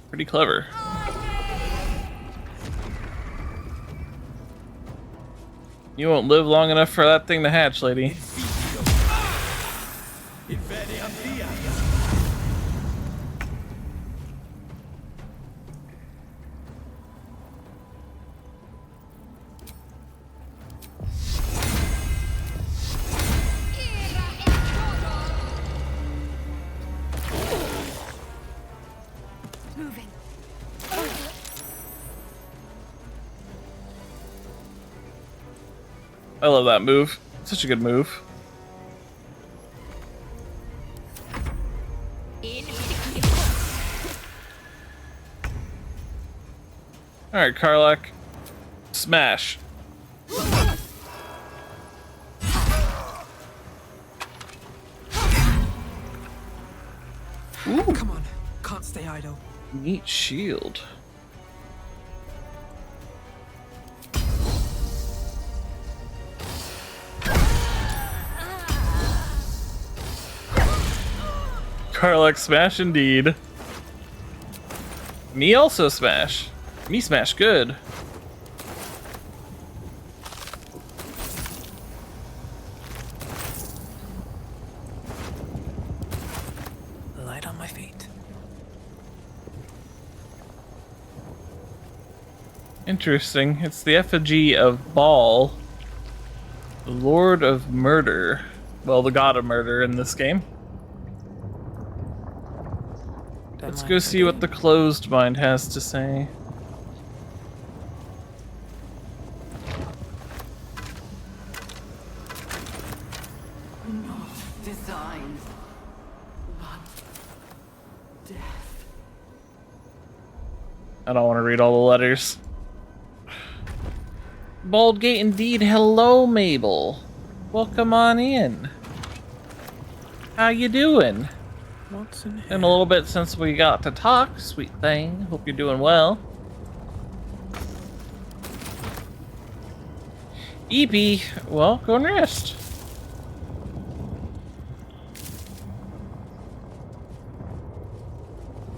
Pretty clever. You won't live long enough for that thing to hatch, lady. Moving. I love that move. Such a good move. Alright, Karlak. Smash. Ooh. Come on, can't stay idle. Neat shield. Karlak smash indeed. Me also smash. Me smash good. Light on my feet. Interesting. It's the effigy of Baal, the Lord of Murder. Well, the God of Murder in this game. Let's go see what the closed mind has to say. Not design, but death. I don't want to read all the letters. Bald Gate indeed. Hello, Mabel. Welcome on in. How you doing? What's in here? Been a little bit since we got to talk, sweet thing. Hope you're doing well. EP, well, go and rest.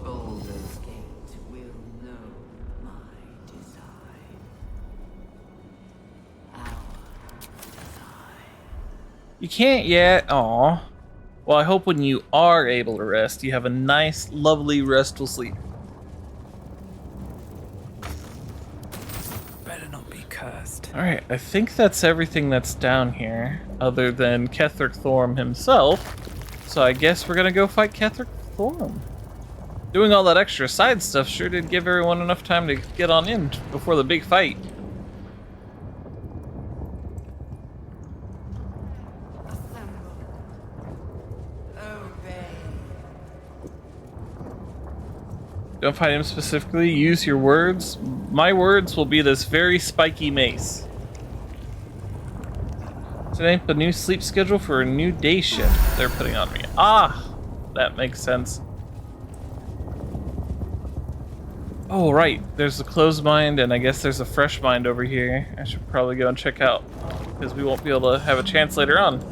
Baldur's Gate will know my design. Our design. You can't yet. Aw. Well, I hope when you are able to rest, you have a nice, lovely, restful sleep. Better not be cursed. Alright, I think that's everything that's down here, other than Ketheric Thorm himself. So I guess we're gonna go fight Ketheric Thorm. Doing all that extra side stuff sure did give everyone enough time to get on in before the big fight. Don't fight him specifically, use your words. My words will be this very spiky mace. Today, a new sleep schedule for a new day shift they're putting on me. Ah! That makes sense. Oh, right. There's the closed mind, and I guess there's a fresh mind over here. I should probably go and check out, because we won't be able to have a chance later on.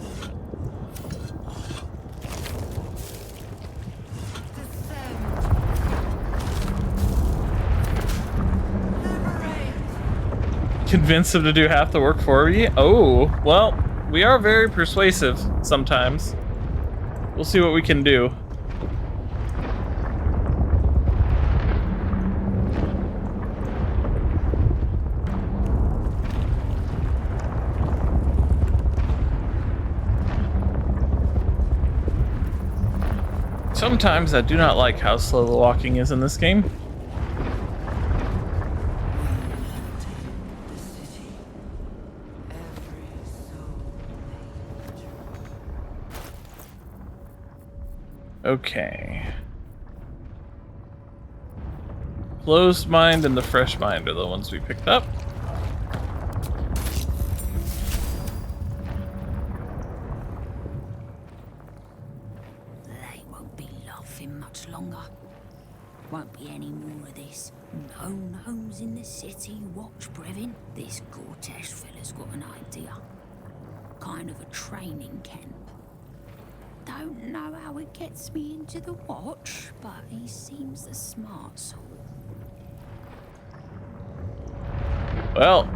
Convince him to do half the work for me? Oh, well, we are very persuasive sometimes. We'll see what we can do. Sometimes I do not like how slow the walking is in this game. Okay. Closed mind and the fresh mind are the ones we picked up. They won't be laughing much longer. Won't be any more of this. No gnomes in the city, watch, Brevin. This Gortash fella's got an idea. Kind of a training camp. Don't know how it gets me into the watch, but he seems the smart sort. Well,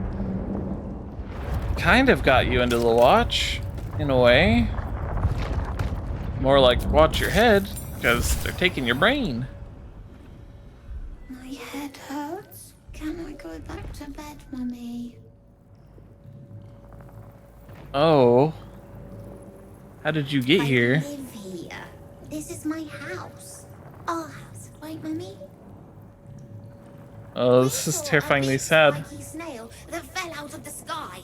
kind of got you into the watch, in a way. More like watch your head, because they're taking your brain. My head hurts. Can I go back to bed, Mummy? Oh. How did you get here? I live here. This is my house. Our house, right, Mummy? Oh, this is terrifyingly sad. Spiky snail that fell out of the sky.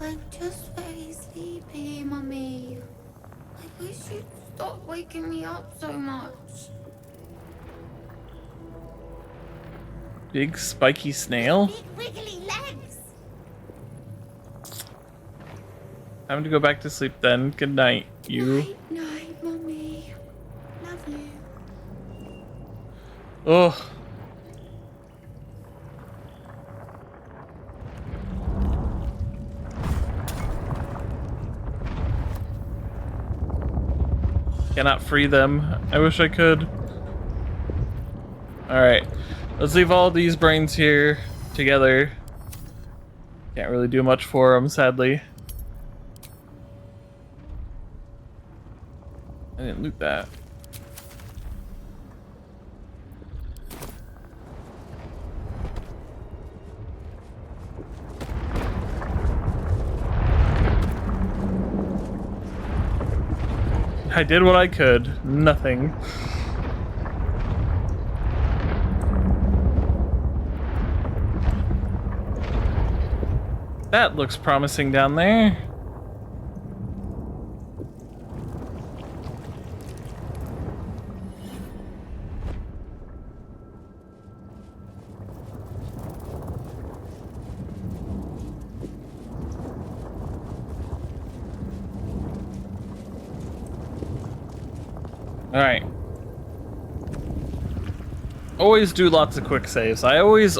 I'm just very sleepy, Mummy. I wish you'd stop waking me up so much. Big spiky snail? Big wiggly legs. Time to go back to sleep then. Good night, you. Night, Mummy. Love you. Oh. Cannot free them. I wish I could. Alright. Let's leave all these brains here together. Can't really do much for them, sadly. I didn't loot that. I did what I could. Nothing. That looks promising down there. Alright. Always do lots of quick saves. I always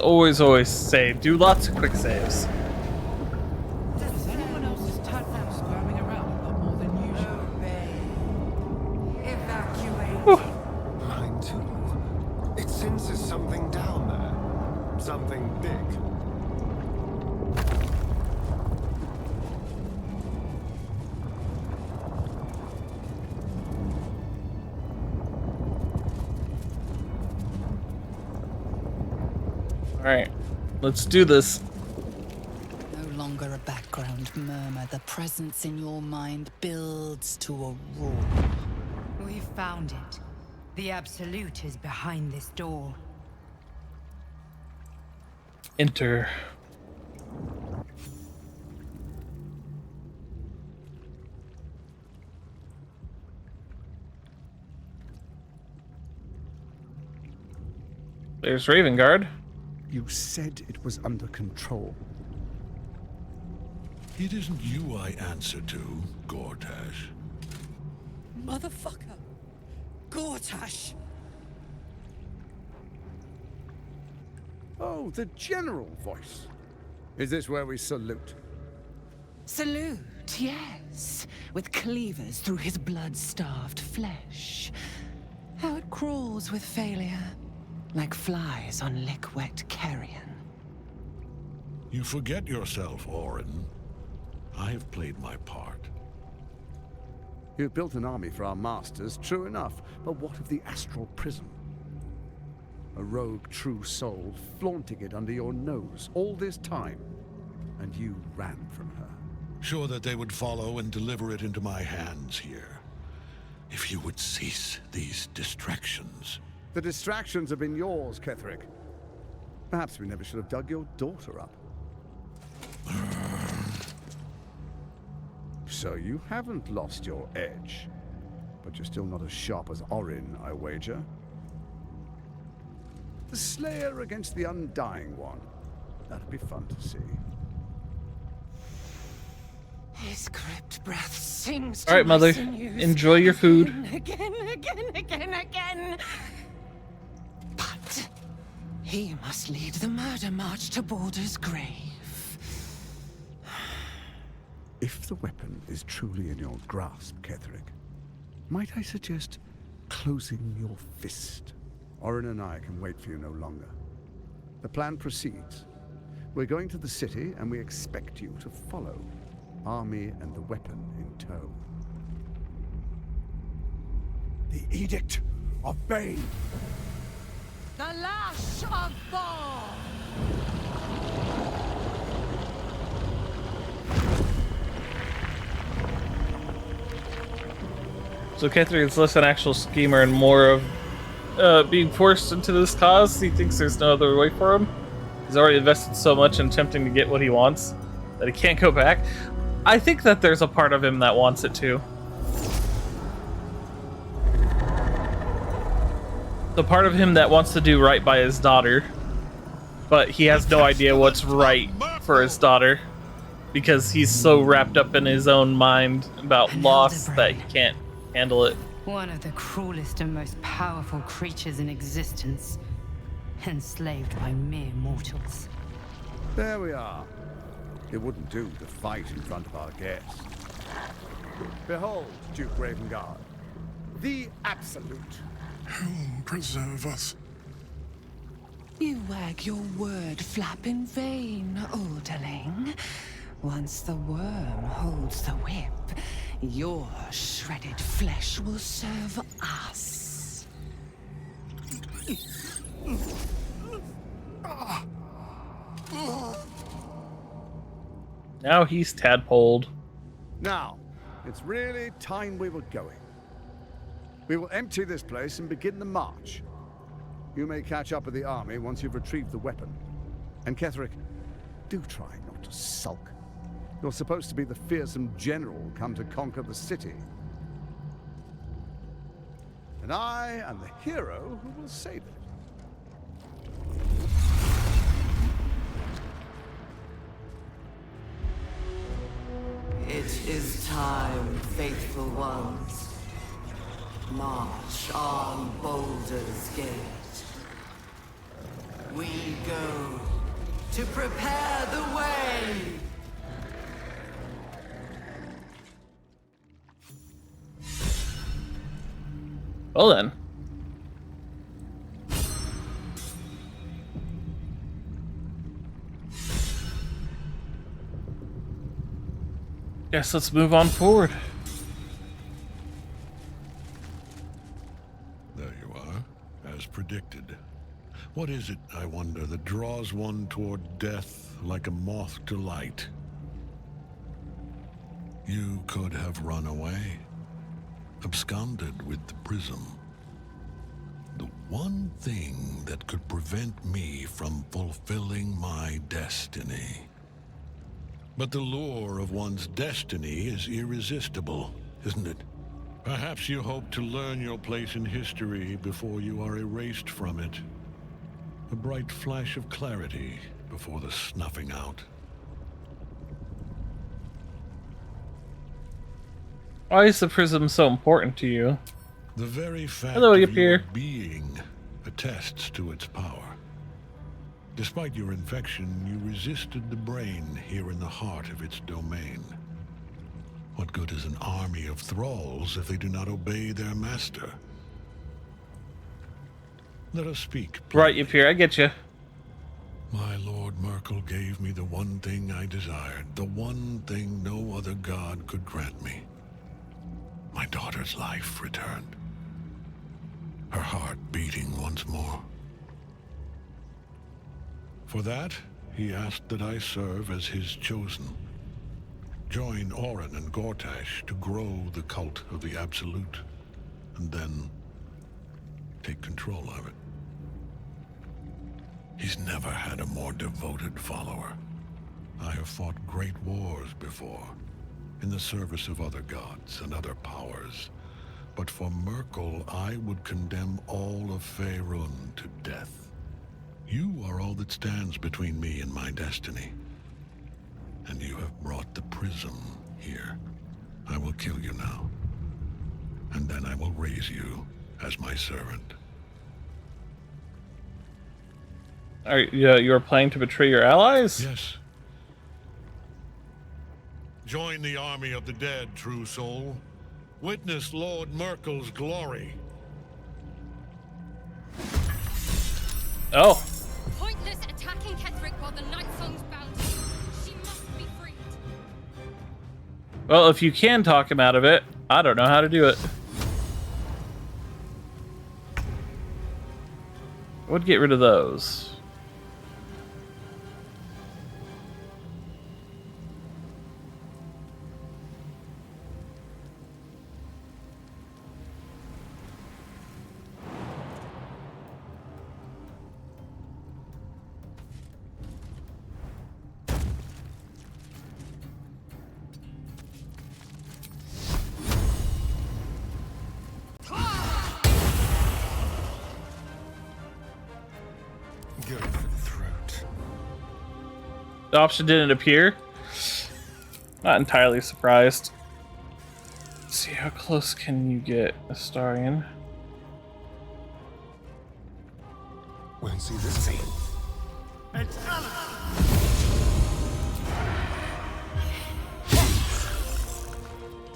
say do lots of quick saves. Does anyone else's tadpole squirming around a lot more than usual? Evacuate. Mine too. It senses something down there. Something big. Alright, let's do this. No longer a background murmur. The presence in your mind builds to a roar. We found it. The Absolute is behind this door. Enter. There's Ravengard. You said it was under control. It isn't you I answer to, Gortash. Motherfucker! Gortash! Oh, the general voice. Is this where we salute? Salute, yes. With cleavers through his blood-starved flesh. How it crawls with failure. Like flies on lick-wet carrion. You forget yourself, Orin. I have played my part. You've built an army for our masters, true enough. But what of the astral prism? A rogue true soul flaunting it under your nose all this time. And you ran from her. Sure that they would follow and deliver it into my hands here. If you would cease these distractions. The distractions have been yours, Ketherick. Perhaps we never should have dug your daughter up. So you haven't lost your edge. But you're still not as sharp as Orin, I wager. The Slayer against the Undying One. That'd be fun to see. His crypt breath sings. All right, Mother. Enjoy your food. Again. But he must lead the murder march to Baldur's grave. If the weapon is truly in your grasp, Ketherick, might I suggest closing your fist? Orin and I can wait for you no longer. The plan proceeds. We're going to the city, and we expect you to follow. Army and the weapon in tow. The Edict of Bane. The Lash of Thor! So Ketheric is less an actual schemer and more of being forced into this cause. He thinks there's no other way for him. He's already invested so much in attempting to get what he wants that he can't go back. I think that there's a part of him that wants it too. The part of him that wants to do right by his daughter, but he has no idea what's right for his daughter because he's so wrapped up in his own mind about loss that he can't handle it. One of the cruelest and most powerful creatures in existence, enslaved by mere mortals. There we are. It wouldn't do to fight in front of our guests. Behold, Duke Ravengard, the Absolute. Helm preserve us. You wag your word flap in vain, Alderling. Once the worm holds the whip, your shredded flesh will serve us. Now he's tadpoled. Now, it's really time we were going. We will empty this place and begin the march. You may catch up with the army once you've retrieved the weapon. And Ketheric, do try not to sulk. You're supposed to be the fearsome general come to conquer the city. And I am the hero who will save it. It is time, faithful ones. March on Baldur's Gate. We go to prepare the way. Well then. Guess let's move on forward. There you are, as predicted. What is it, I wonder, that draws one toward death like a moth to light? You could have run away, absconded with the prism. The one thing that could prevent me from fulfilling my destiny. But the lure of one's destiny is irresistible, isn't it? Perhaps you hope to learn your place in history before you are erased from it. A bright flash of clarity before the snuffing out. Why is the prism so important to you? The very fact Hello, of your Yapir. being attests to its power. Despite your infection, you resisted the brain here in the heart of its domain. What good is an army of thralls if they do not obey their master? Let us speak. Right, Yapir, I get you. My Lord Merkel gave me the one thing I desired, the one thing no other god could grant me. My daughter's life returned. Her heart beating once more. For that, he asked that I serve as his chosen. Join Orin and Gortash to grow the cult of the Absolute, and then take control of it. He's never had a more devoted follower. I have fought great wars before, in the service of other gods and other powers. But for Merkel, I would condemn all of Faerun to death. You are all that stands between me and my destiny. And you have brought the prism here. I will kill you now. And then I will raise you as my servant. You are planning to betray your allies? Yes. Join the army of the dead, true soul. Witness Lord Merkel's glory. Oh. Pointless attacking Ketheric while the Night Song's Well, if you can talk him out of it, I don't know how to do it. I would get rid of those. Going for the throat. The option didn't appear. Not entirely surprised. Let's see, how close can you get, Astarion? Won't see this thing.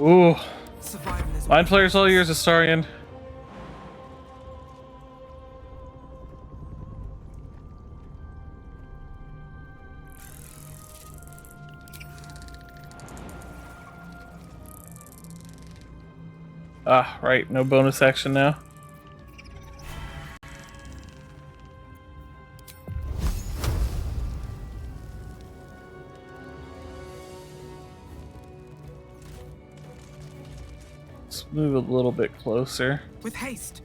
Ooh. Mind players all yours, Astarion. Ah, right, no bonus action now. Let's move a little bit closer. With haste.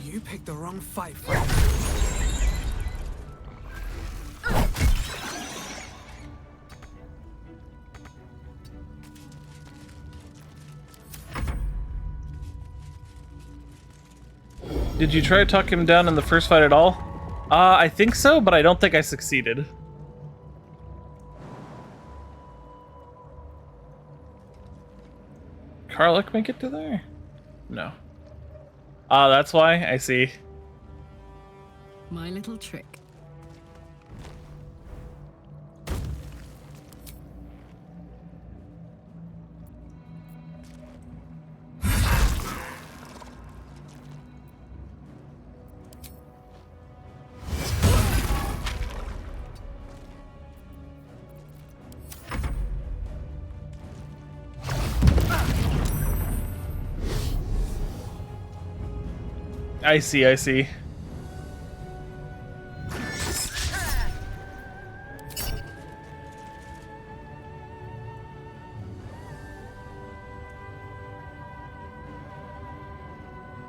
You picked the wrong fight for Did you try to talk him down in the first fight at all? I think so, but I don't think I succeeded. Karlach make it to there? No. Ah, that's why? I see. My little trick. I see, I see.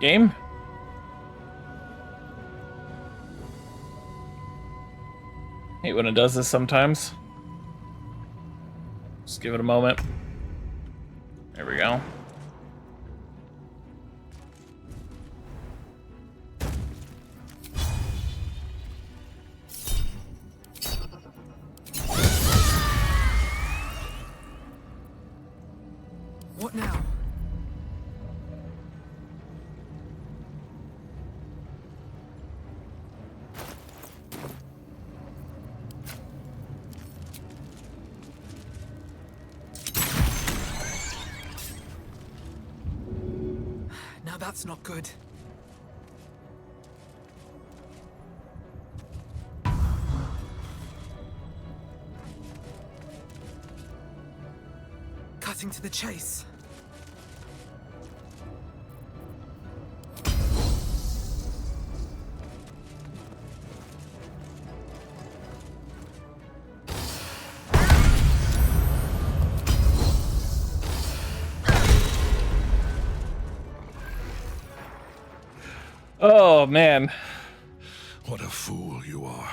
Game? Hate when it does this sometimes. Just give it a moment. There we go. What now? Now that's not good. Cutting to the chase. Oh, man. What a fool you are.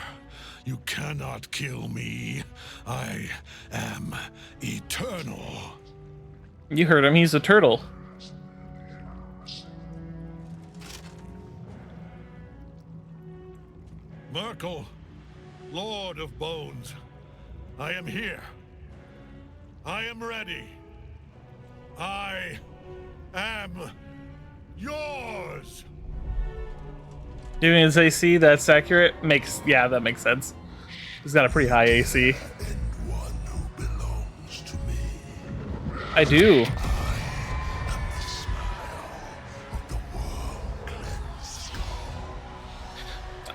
You cannot kill me. I am eternal. You heard him, he's a turtle. Merkel, Lord of Bones, I am here. I am ready. I am Yours. Doing his AC, that's accurate. Yeah, that makes sense. He's got a pretty high AC. I do.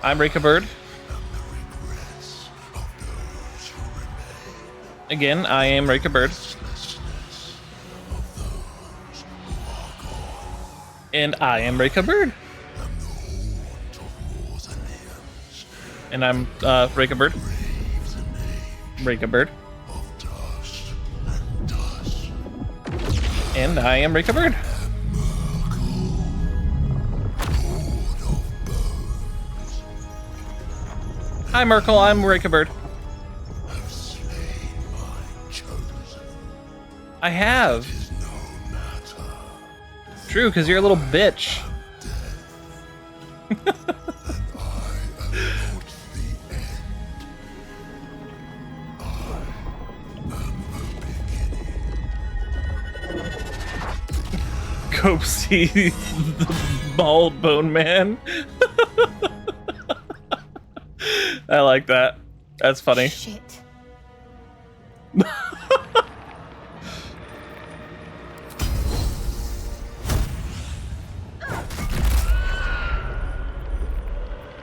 I'm Rika Bird. Again, I am Rika Bird. And I am Rika Bird. And I'm Rika Bird. Rika Bird. And I am Rika Bird. Hi Merkel, I'm Rika Bird. I have. True, because you're a little bitch. Go see the bald bone man. I like that. That's funny. Shit.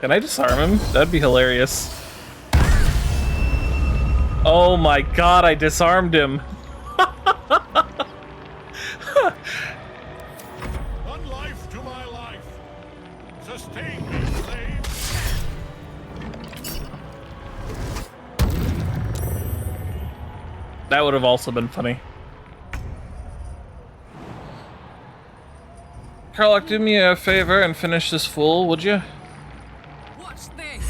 Can I disarm him? That'd be hilarious. Oh my god, I disarmed him. One life to my life. Sustain me, slave. That would have also been funny. Karlach, do me a favor and finish this fool, would you? What's this?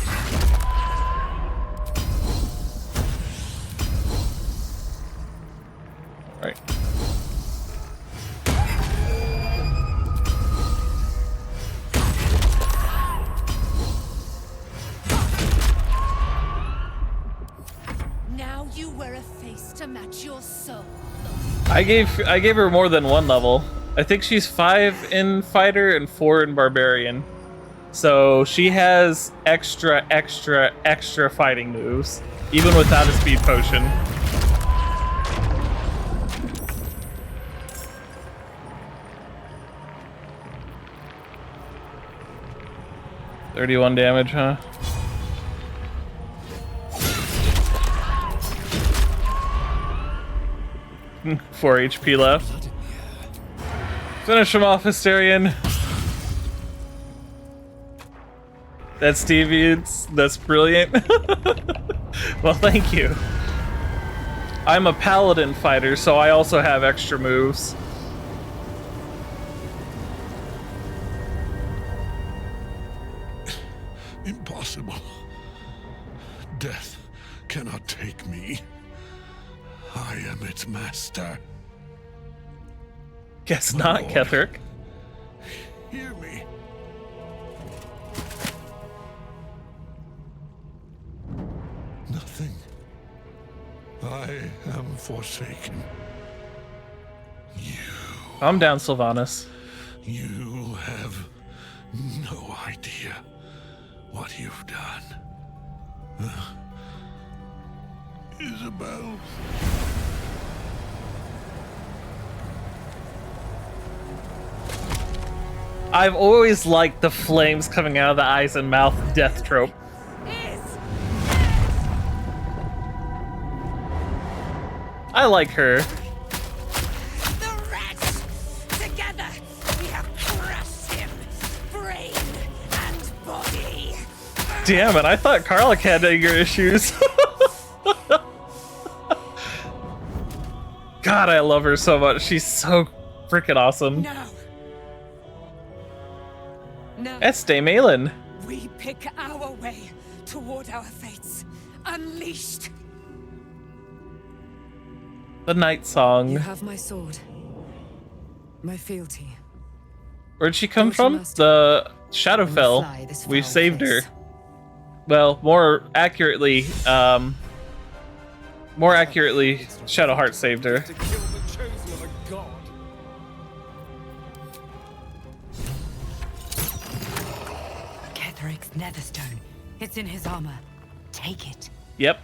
Right. Now you wear a face to match your soul. I gave her more than one level. I think she's 5 in fighter and 4 in barbarian. So she has extra fighting moves, even without a speed potion. $31 damage, huh? Four HP left. Finish him off, Hysterian. That's deviant. That's brilliant. Well, thank you. I'm a paladin fighter, so I also have extra moves. Impossible. Death cannot take me. I am its master. Guess not, Ketherick. Hear me. Nothing. I am forsaken. Calm down, Sylvanas. You have no idea what you've done. Isabel. I've always liked the flames coming out of the eyes and mouth death trope. I like her. The rats! Together, we have crushed him, brain and body. Damn it, I thought Karlach had anger issues. God, I love her so much. She's so freaking awesome. No. No. Estee Malin. We pick our way toward our fates. Unleashed. The Night Song. You have my sword. My fealty. Where'd she come from? The Shadowfell. We've saved her. Well, more accurately, Shadowheart saved her. To kill the chosen of a god. last netherstone. It's in his armor. Take it. Yep.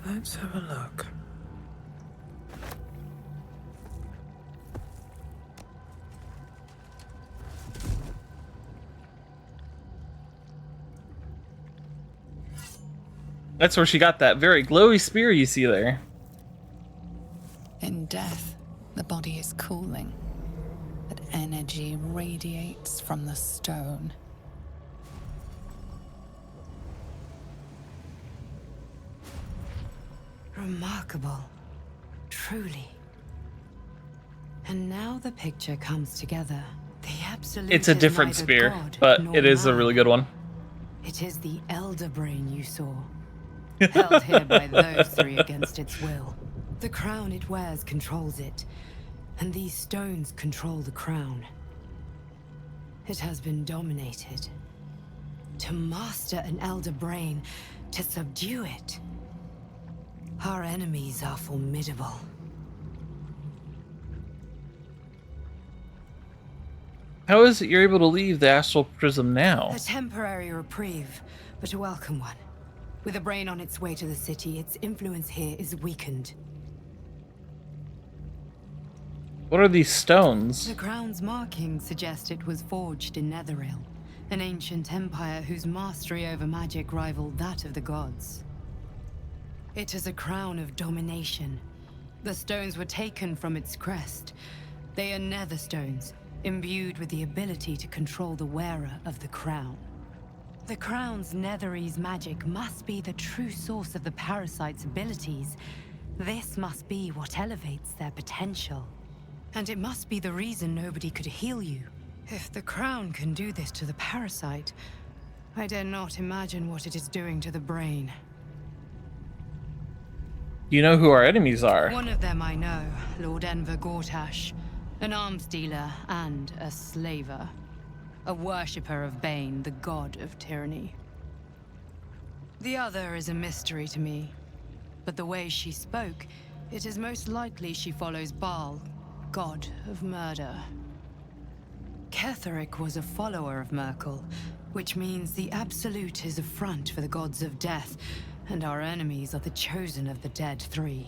Let's have a look. That's where she got that very glowy spear you see there. In death, the body is cooling, but energy radiates from the stone. Remarkable. Truly. And now the picture comes together. The absolute It's a is different neither spear, god but nor it is a man. really good one. It is the Elder Brain you saw. Held here by those three against its will. The crown it wears controls it, and these stones control the crown. It has been dominated. To master an Elder Brain, to subdue it. Our enemies are formidable. How is it you're able to leave the astral prism now? A temporary reprieve, but a welcome one. With a brain on its way to the city, its influence here is weakened. What are these stones? The crown's markings suggest it was forged in Netheril, an ancient empire whose mastery over magic rivaled that of the gods. It is a crown of domination. The stones were taken from its crest. They are nether stones, imbued with the ability to control the wearer of the crown. The crown's Netherese magic must be the true source of the parasite's abilities. This must be what elevates their potential. And it must be the reason nobody could heal you. If the crown can do this to the parasite, I dare not imagine what it is doing to the brain. You know who our enemies are. One of them I know, Lord Enver Gortash, an arms dealer and a slaver. A worshipper of Bane, the god of tyranny. The other is a mystery to me, but the way she spoke, it is most likely she follows Baal, god of murder. Ketheric was a follower of Merkel, which means the Absolute is a front for the gods of death, and our enemies are the chosen of the Dead Three.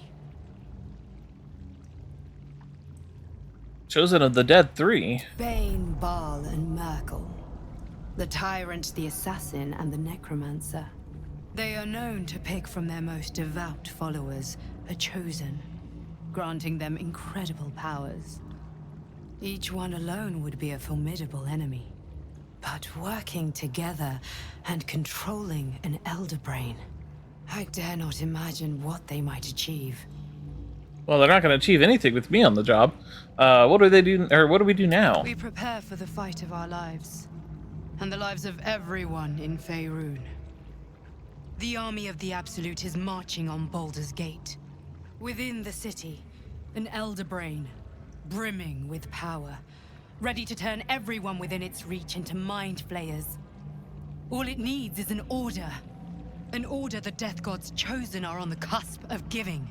Chosen of the Dead Three? Bane, Baal, and Merkel. The Tyrant, the Assassin, and the Necromancer. They are known to pick from their most devout followers a chosen, granting them incredible powers. Each one alone would be a formidable enemy. But working together and controlling an Elder Brain, I dare not imagine what they might achieve. Well, they're not going to achieve anything with me on the job. What do they do, or what do we do now? We prepare for the fight of our lives, and the lives of everyone in Faerun. The army of the Absolute is marching on Baldur's Gate. Within the city, an Elder Brain, brimming with power, ready to turn everyone within its reach into mind flayers. All it needs is an order. An order the Death Gods chosen are on the cusp of giving.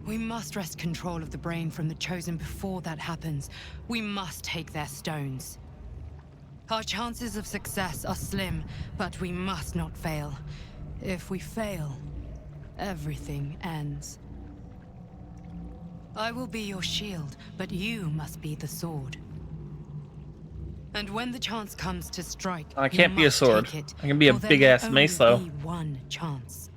We must wrest control of the brain from the chosen before that happens. We must take their stones. Our chances of success are slim, but we must not fail. If we fail, everything ends. I will be your shield, but you must be the sword. And when the chance comes to strike, I can't you be a must sword. take it, I can be a for there big may ass only mace though. be one chance.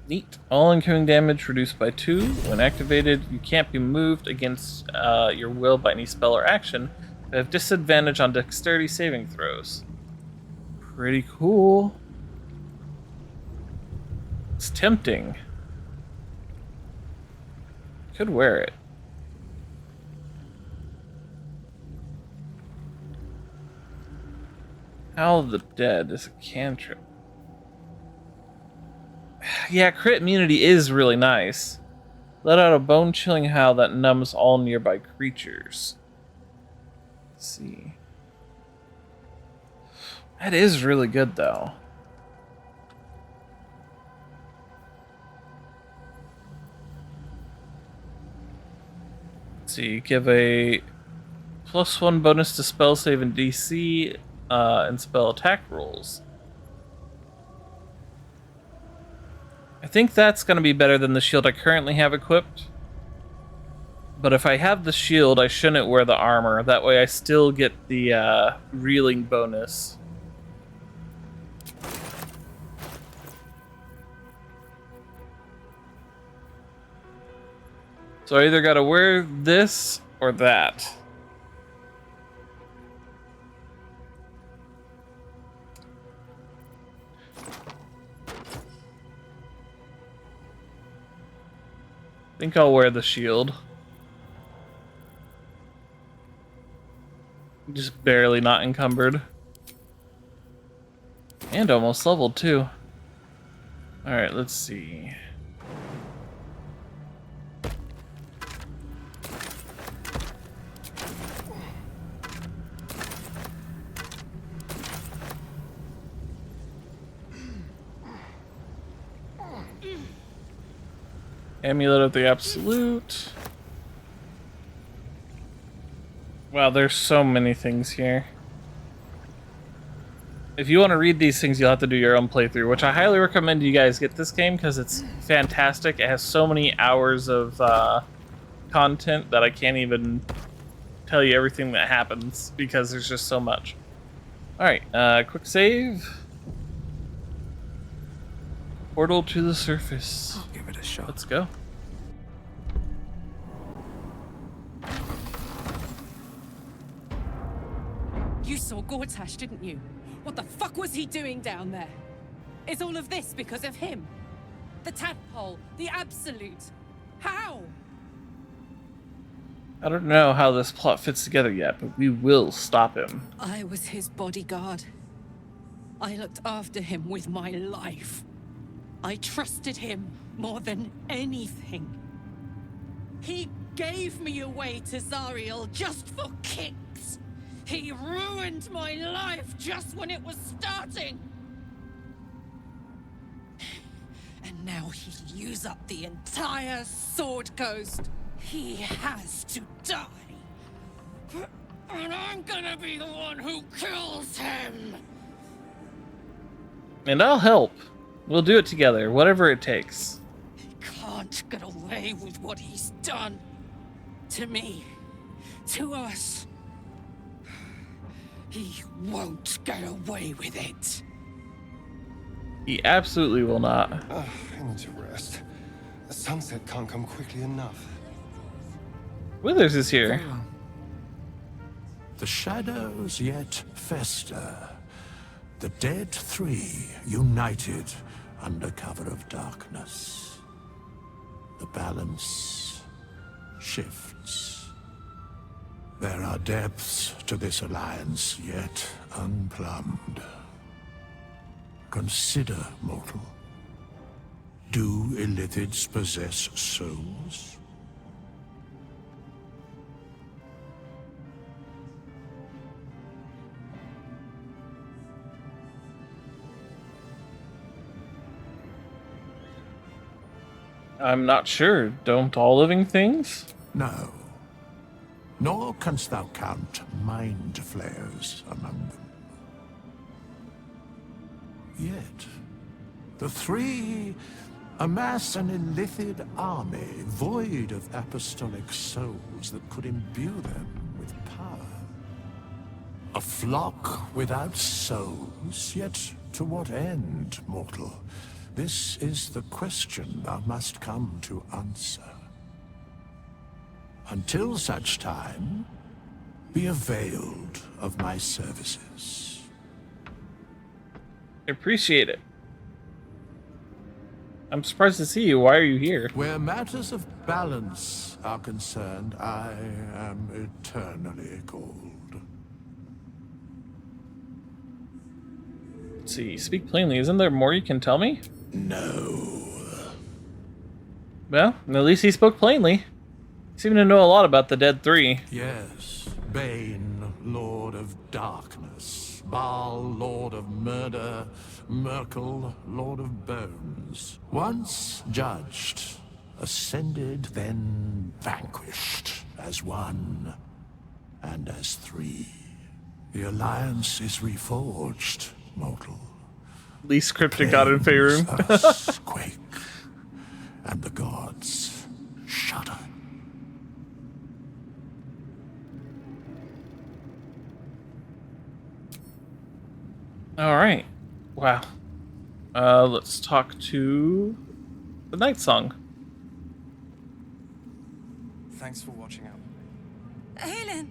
Neat. All incoming damage reduced by 2. When activated, you can't be moved against your will by any spell or action. You have disadvantage on dexterity saving throws. Pretty cool. It's tempting. Could wear it. Howl of the Dead is a cantrip. Yeah, crit immunity is really nice. Let out a bone-chilling howl that numbs all nearby creatures. Let's see. That is really good, though. Let's see, give a +1 bonus to spell save and DC, and spell attack rolls. I think that's going to be better than the shield I currently have equipped. But if I have the shield, I shouldn't wear the armor. That way I still get the reeling bonus. So I either gotta wear this or that. I think I'll wear the shield. Just barely not encumbered. And almost leveled too. Alright, let's see. Amulet of the Absolute. Wow, there's so many things here. If you want to read these things, you'll have to do your own playthrough, which I highly recommend you guys get this game because it's fantastic. It has so many hours of content that I can't even tell you everything that happens because there's just so much. Alright, quick save. Portal to the surface. I'll give it a shot. Let's go. You saw Gortash, didn't you? What the fuck was he doing down there? Is all of this because of him? The tadpole, the Absolute. How? I don't know how this plot fits together yet, but we will stop him. I was his bodyguard. I looked after him with my life. I trusted him more than anything. He gave me away to Zariel just for kicks. He ruined my life just when it was starting. And now he'll use up the entire Sword Coast. He has to die. And I'm gonna be the one who kills him. And I'll help. We'll do it together, whatever it takes. He can't get away with what he's done. To me. To us. He won't get away with it. He absolutely will not. I need to rest. The sunset can't come quickly enough. Withers is here. The shadows yet fester. The dead three united under cover of darkness. The balance shifts. There are depths to this alliance yet unplumbed. Consider, mortal. Do Illithids possess souls? I'm not sure. Don't all living things? No. Nor canst thou count mind flayers among them. Yet, the three amass an Illithid army void of apostolic souls that could imbue them with power. A flock without souls, yet to what end, mortal? This is the question thou must come to answer. Until such time, be availed of my services. I appreciate it. I'm surprised to see you. Why are you here? Where matters of balance are concerned, I am eternally cold. Let's see. Speak plainly. Isn't there more you can tell me? No. Well, at least he spoke plainly. Seem to know a lot about the Dead Three. Yes, Bane, Lord of Darkness. Baal, Lord of Murder, Merkel, Lord of Bones. Once judged, ascended, then vanquished, as one and as three. The alliance is reforged, mortal. Least cryptic god in Faerun. Us quake, and the gods shudder. All right. Wow. Let's talk to the Night Song. Thanks for watching out. Aelin!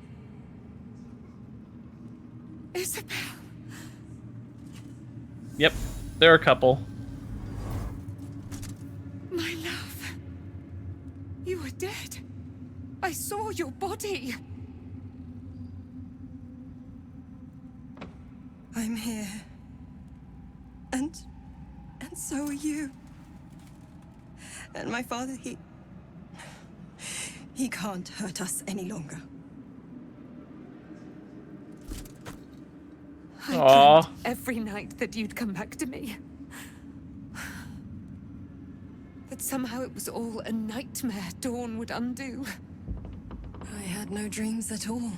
Isabel! Yep, there are a couple. My love. You were dead. I saw your body. I'm here. And so are you. And my father, he can't hurt us any longer. I Aww. dreamt every night that you'd come back to me. That somehow it was all a nightmare Dawn would undo. I had no dreams at all.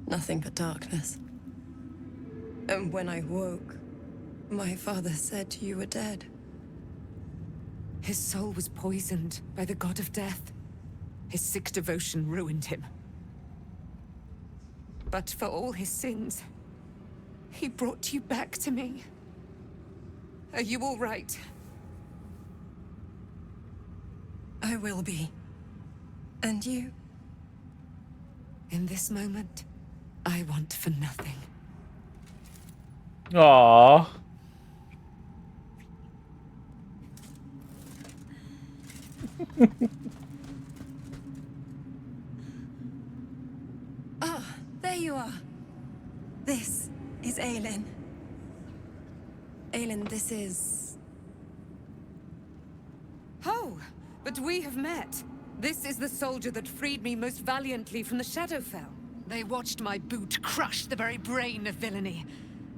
Nothing but darkness. And when I woke, my father said you were dead. His soul was poisoned by the god of death. His sick devotion ruined him. But for all his sins, he brought you back to me. Are you all right? I will be. And you? In this moment, I want for nothing. Aww. Ah, there you are. This is Aelin. Aelin, this is... Oh, but we have met. This is the soldier that freed me most valiantly from the Shadowfell. They watched my boot crush the very brain of villainy,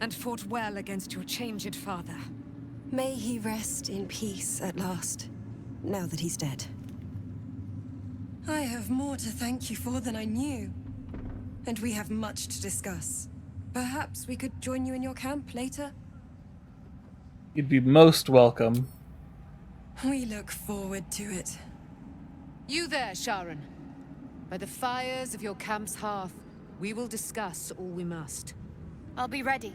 and fought well against your changed father. May he rest in peace at last, now that he's dead. I have more to thank you for than I knew. And we have much to discuss. Perhaps we could join you in your camp later? You'd be most welcome. We look forward to it. You there, Sharon. By the fires of your camp's hearth, we will discuss all we must. I'll be ready.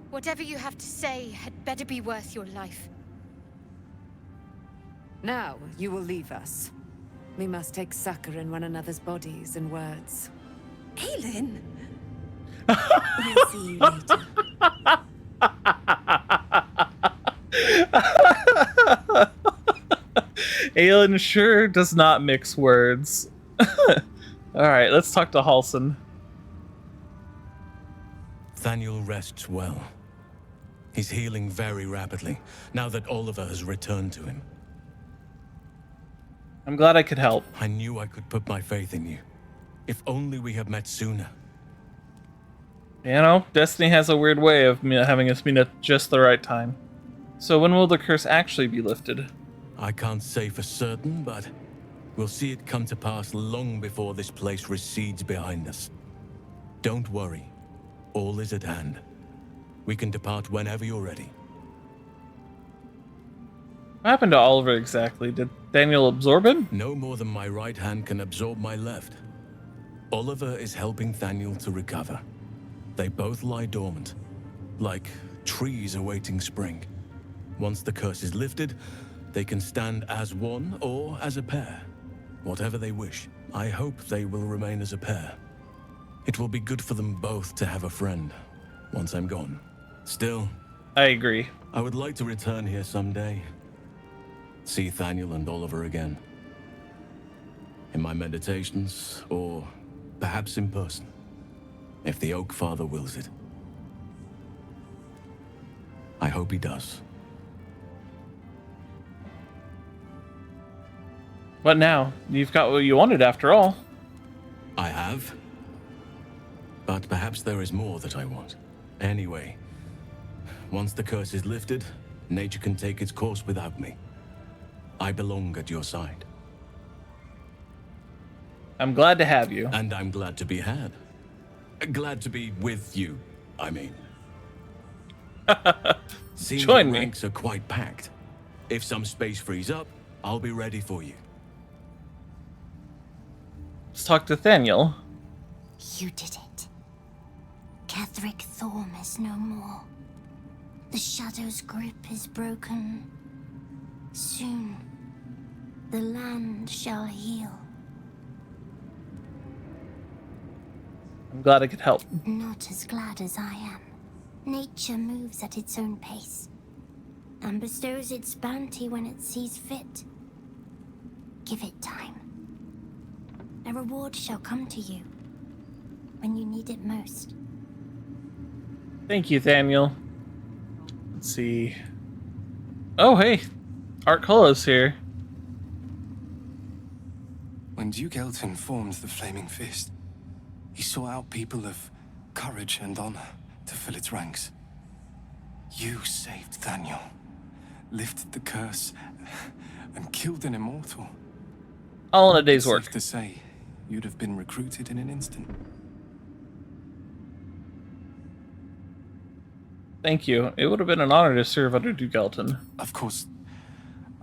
Whatever you have to say had better be worth your life. Now, you will leave us. We must take succor in one another's bodies and words. Aelin! We'll see you later. Aelin sure does not mix words. Alright, let's talk to Halsin. Thaniel rests well. He's healing very rapidly, now that Oliver has returned to him. I'm glad I could help. I knew I could put my faith in you. If only we had met sooner. You know, Destiny has a weird way of having us meet at just the right time. So when will the curse actually be lifted? I can't say for certain, but we'll see it come to pass long before this place recedes behind us. Don't worry. All is at hand. We can depart whenever you're ready. What happened to Oliver exactly? Did Daniel absorb him? No more than my right hand can absorb my left. Oliver is helping Thaniel to recover. They both lie dormant, like trees awaiting spring. Once the curse is lifted, they can stand as one or as a pair. Whatever they wish. I hope they will remain as a pair. It will be good for them both to have a friend, once I'm gone. Still, I agree. I would like to return here someday. See Thaniel and Oliver again. In my meditations, or perhaps in person, if the Oak Father wills it. I hope he does. What now? You've got what you wanted after all. I have. but perhaps there is more that I want. Anyway, once the curse is lifted, nature can take its course without me. I belong at your side. I'm glad to have you. And I'm glad to be had. Glad to be with you, I mean. Seems Join the me. ranks are quite packed. If some space frees up, I'll be ready for you. Let's talk to Thaniel. You did it. Catherick Thorm is no more. The Shadow's grip is broken. Soon, the land shall heal. I'm glad I could help. Not as glad as I am. Nature moves at its own pace, and bestows its bounty when it sees fit. Give it time. A reward shall come to you when you need it most. Thank you, Thaniel. Let's see. Oh, hey. Art Cola's here. When Duke Elton formed the Flaming Fist, he sought out people of courage and honor to fill its ranks. You saved Thaniel, lifted the curse, and killed an immortal. All in a day's It's work. safe to say, you'd have been recruited in an instant. Thank you. It would have been an honor to serve under Duke Elton. Of course,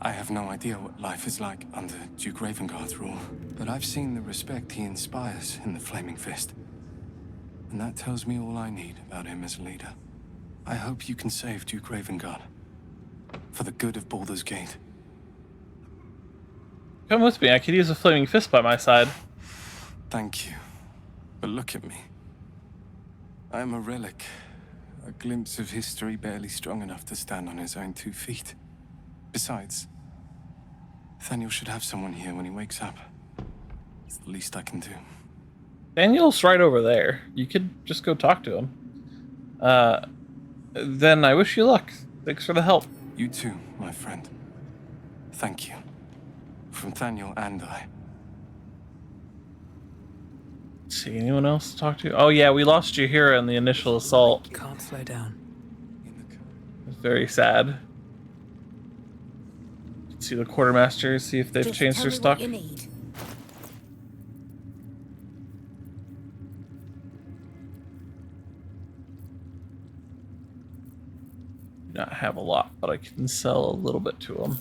I have no idea what life is like under Duke Ravengard's rule, but I've seen the respect he inspires in the Flaming Fist. And that tells me all I need about him as a leader. I hope you can save Duke Ravengard. For the good of Baldur's Gate. Come with me. I could use a flaming fist by my side. Thank you. But look at me. I am a relic. A glimpse of history barely strong enough to stand on his own 2 feet. Besides, Thaniel should have someone here when he wakes up. It's the least I can do. Daniel's right over there. You could just go talk to him. Then I wish you luck. Thanks for the help. You too, my friend. Thank you. From Thaniel and I. Let's see, anyone else to talk to? Oh yeah, we lost you here in the initial assault. Can't slow down. It's very sad. Let's see the quartermasters, see if they've Just changed tell their me stock. what you need. Not have a lot, but I can sell a little bit to them.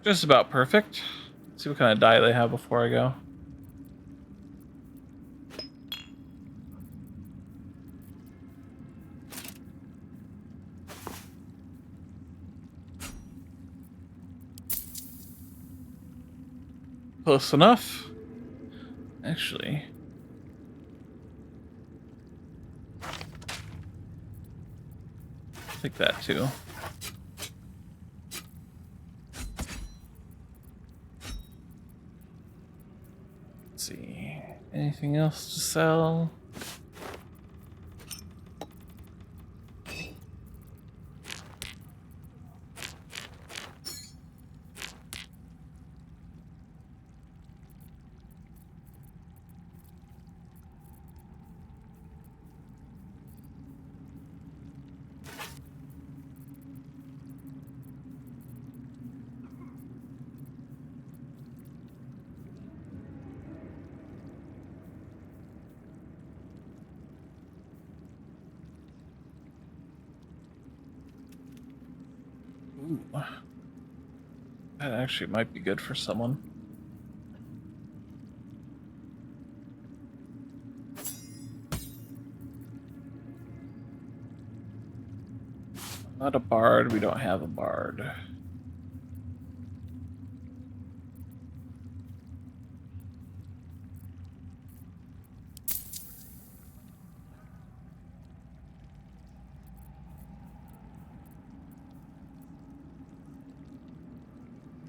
Just about perfect. Let's see what kind of dye they have before I go. Close enough. Actually. Take that too. Let's see. Anything else to sell? Ooh. That actually might be good for someone. Not a bard, we don't have a bard.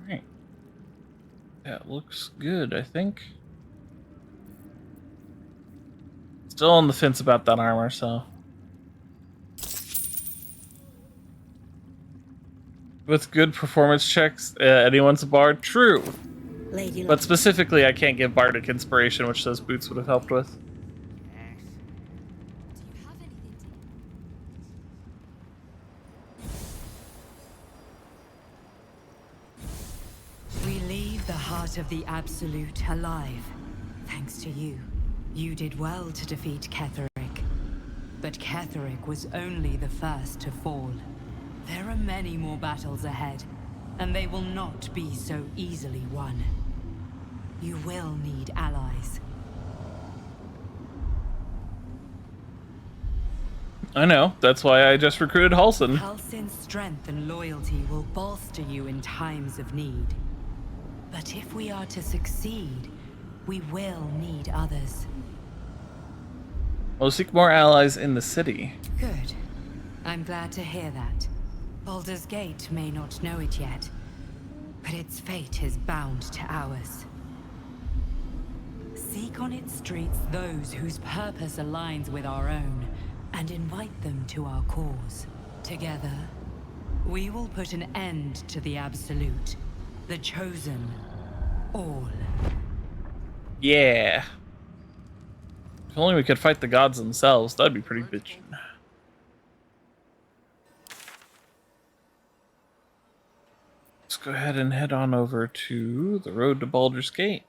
Right. That looks good, I think. Still on the fence about that armor, so with good performance checks, anyone's a bard. True. Lady But specifically, I can't give bardic inspiration, which those boots would have helped with. We leave the heart of the Absolute alive. Thanks to you. You did well to defeat Ketheric. But Ketheric was only the first to fall. There are many more battles ahead, and they will not be so easily won. You will need allies. I know. That's why I just recruited Halsin. Halsin's strength and loyalty will bolster you in times of need. But if we are to succeed, we will need others. We'll seek more allies in the city. Good. I'm glad to hear that. Baldur's Gate may not know it yet, but its fate is bound to ours. Seek on its streets those whose purpose aligns with our own, and invite them to our cause. Together, we will put an end to the Absolute, the Chosen, all. Yeah. If only we could fight the gods themselves, that'd be pretty bitchin'. Let's go ahead and head on over to the road to Baldur's Gate.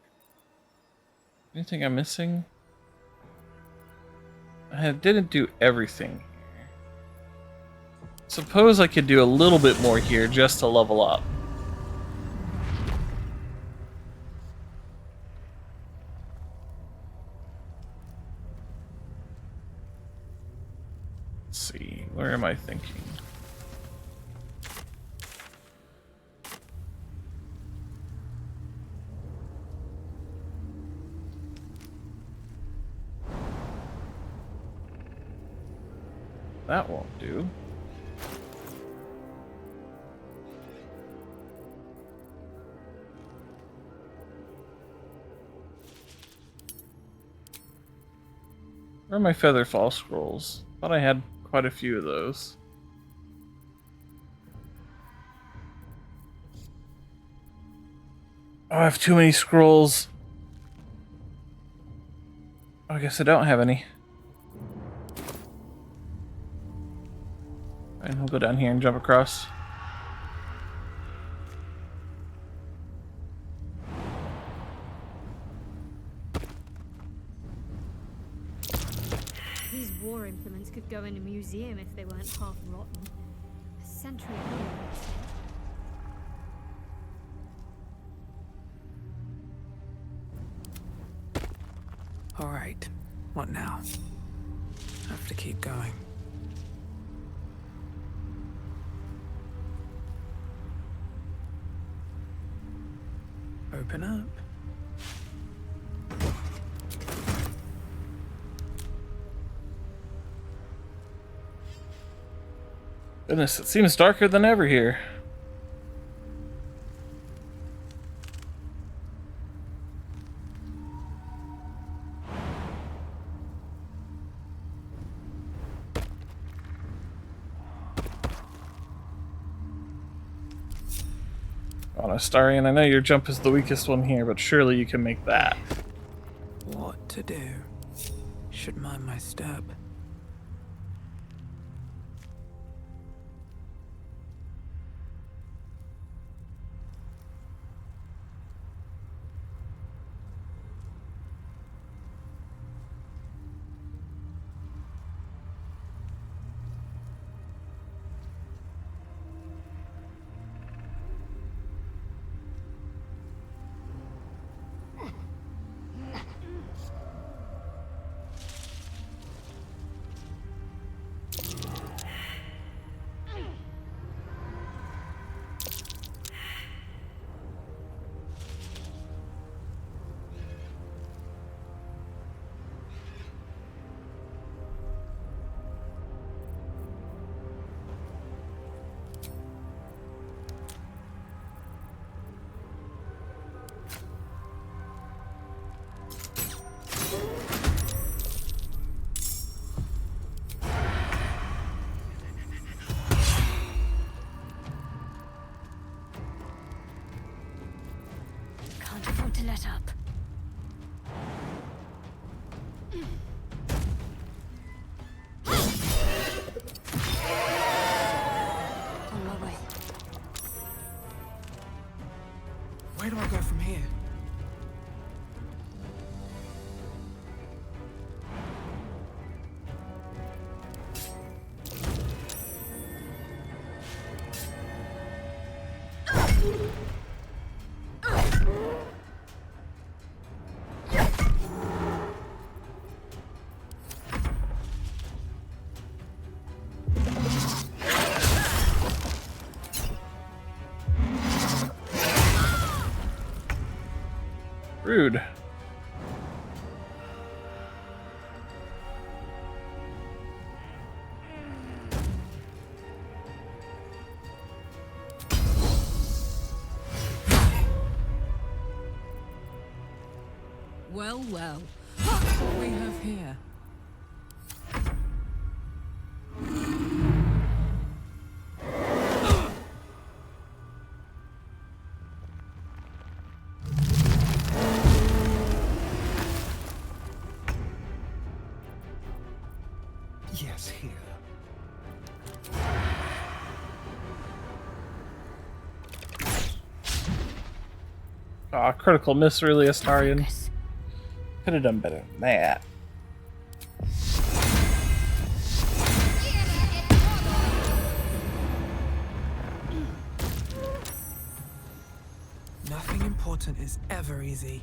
Anything I'm missing? I didn't do everything. Suppose I could do a little bit more here just to level up. Let's see, where am I thinking? That won't do. Where are my Featherfall scrolls? Thought I had quite a few of those. Oh, I have too many scrolls. Oh, I guess I don't have any. And we'll go down here and jump across. These war implements could go in a museum if they weren't half rotten. A century old. All right, what now? Have to keep going. Open up. Goodness, it seems darker than ever here. On Astarion, I know your jump is the weakest one here, but surely you can make that. What to do? Should mind my step. to let up. On my way. Where do I go from here? Rude. Well, well. What we have here? Yes, here. Aw, critical miss, really, Astarion. Could have done better than that. Nothing important is ever easy.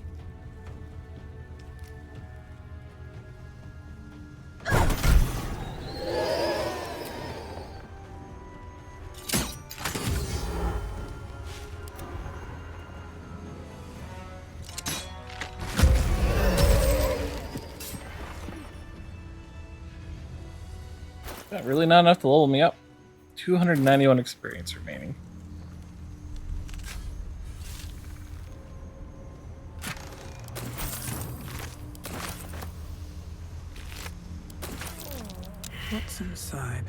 Really not enough to level me up. 291 experience remaining. What's inside?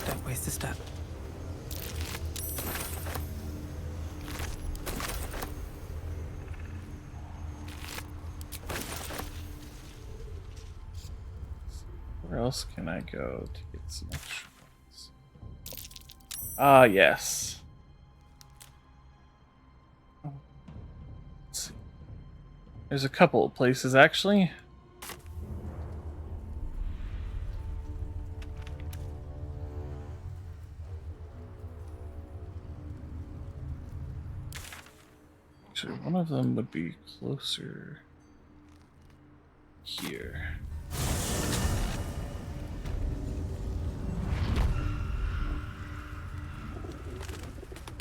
Don't waste a step. Where else can I go to get some extra points? Ah, yes. Let's see. There's a couple of places, actually. Actually, one of them would be closer here.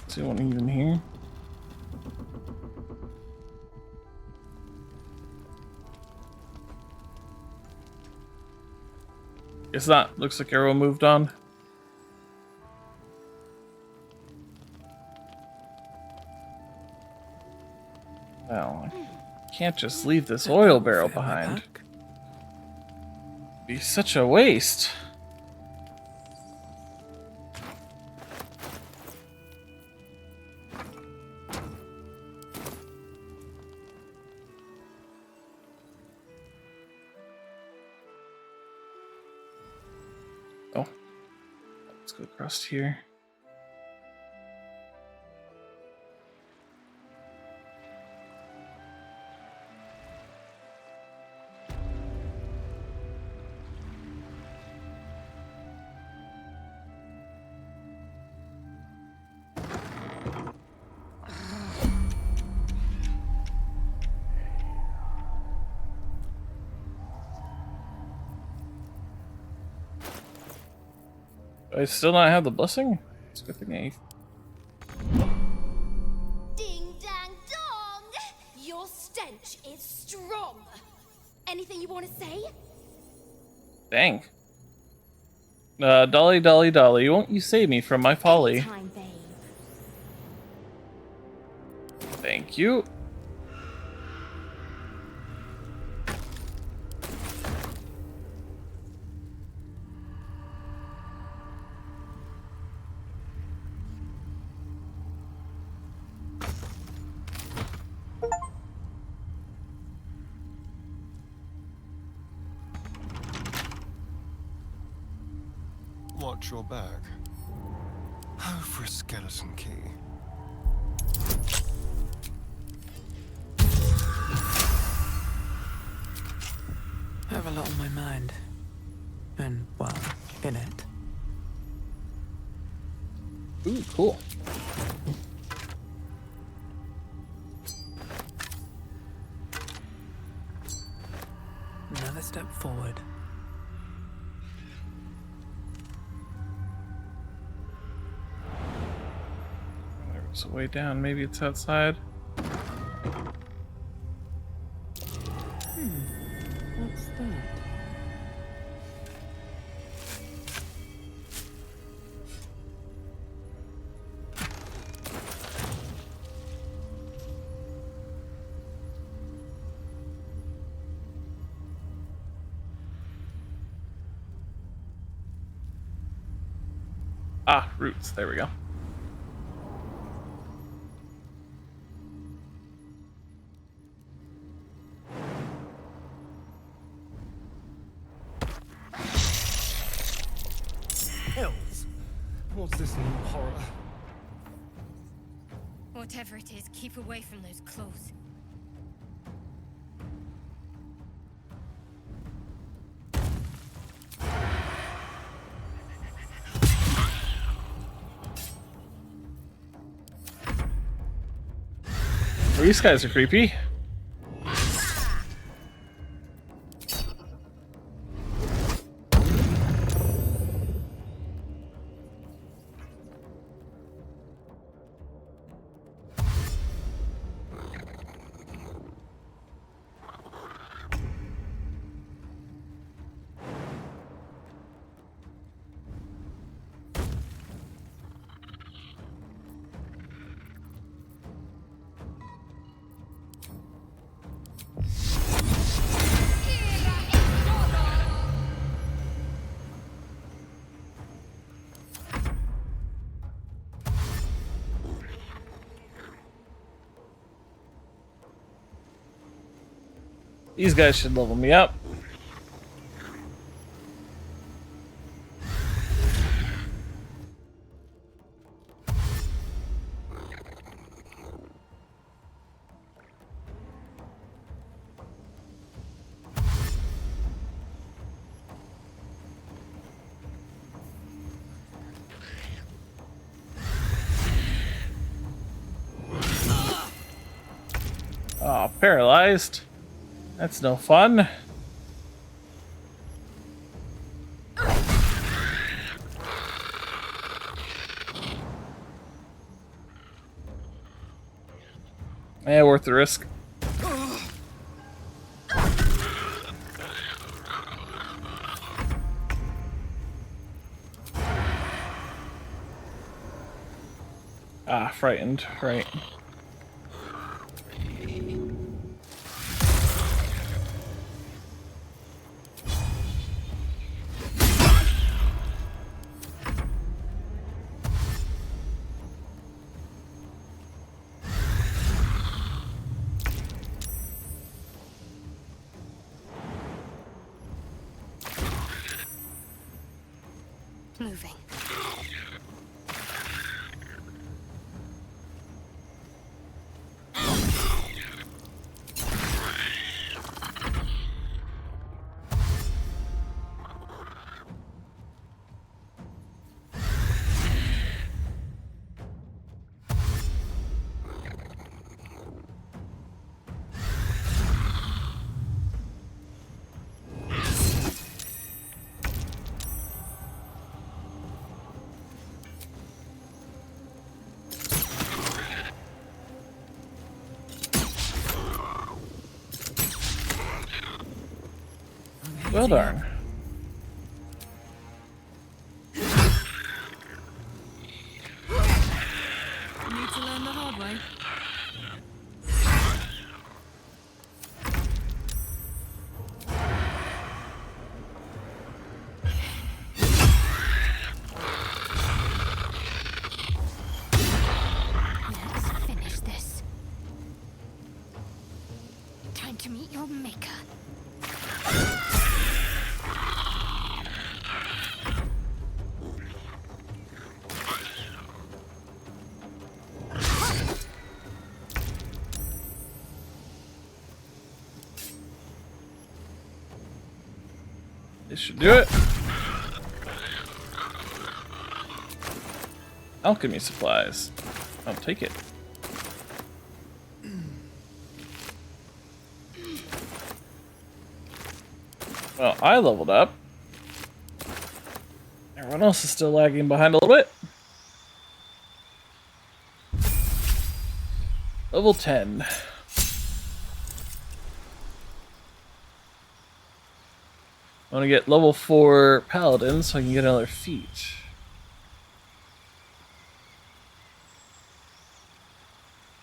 Is there one even here? It's not. Looks like everyone moved on. Well, I can't just leave this oil barrel behind. It'd be such a waste. Oh, let's go across here. Do I still not have the blessing? It's a good thing I... Ding dang dong! Your stench is strong. Anything you want to say? Dang. Dolly, Dolly, Dolly, won't you save me from my folly? Time, babe. Thank you. watch your back. Oh, for a skeleton key. I have a lot on my mind. And, well, in it. Ooh, cool. Another step forward. There's a way down. Maybe it's outside. What's that? Ah, roots. There we go. Hells! What's this new horror? Whatever it is, keep away from those claws. These guys are creepy. These guys should level me up. Oh, paralyzed. That's no fun. Yeah, worth the risk. Ah, frightened, right. Moving. Well darn. Need to learn the hard way. Let's finish this. Time to meet your maker. This should do it. Alchemy supplies. I'll take it. Well, I leveled up. Everyone else is still lagging behind a little bit. Level 10. I want to get level 4 paladin so I can get another feat.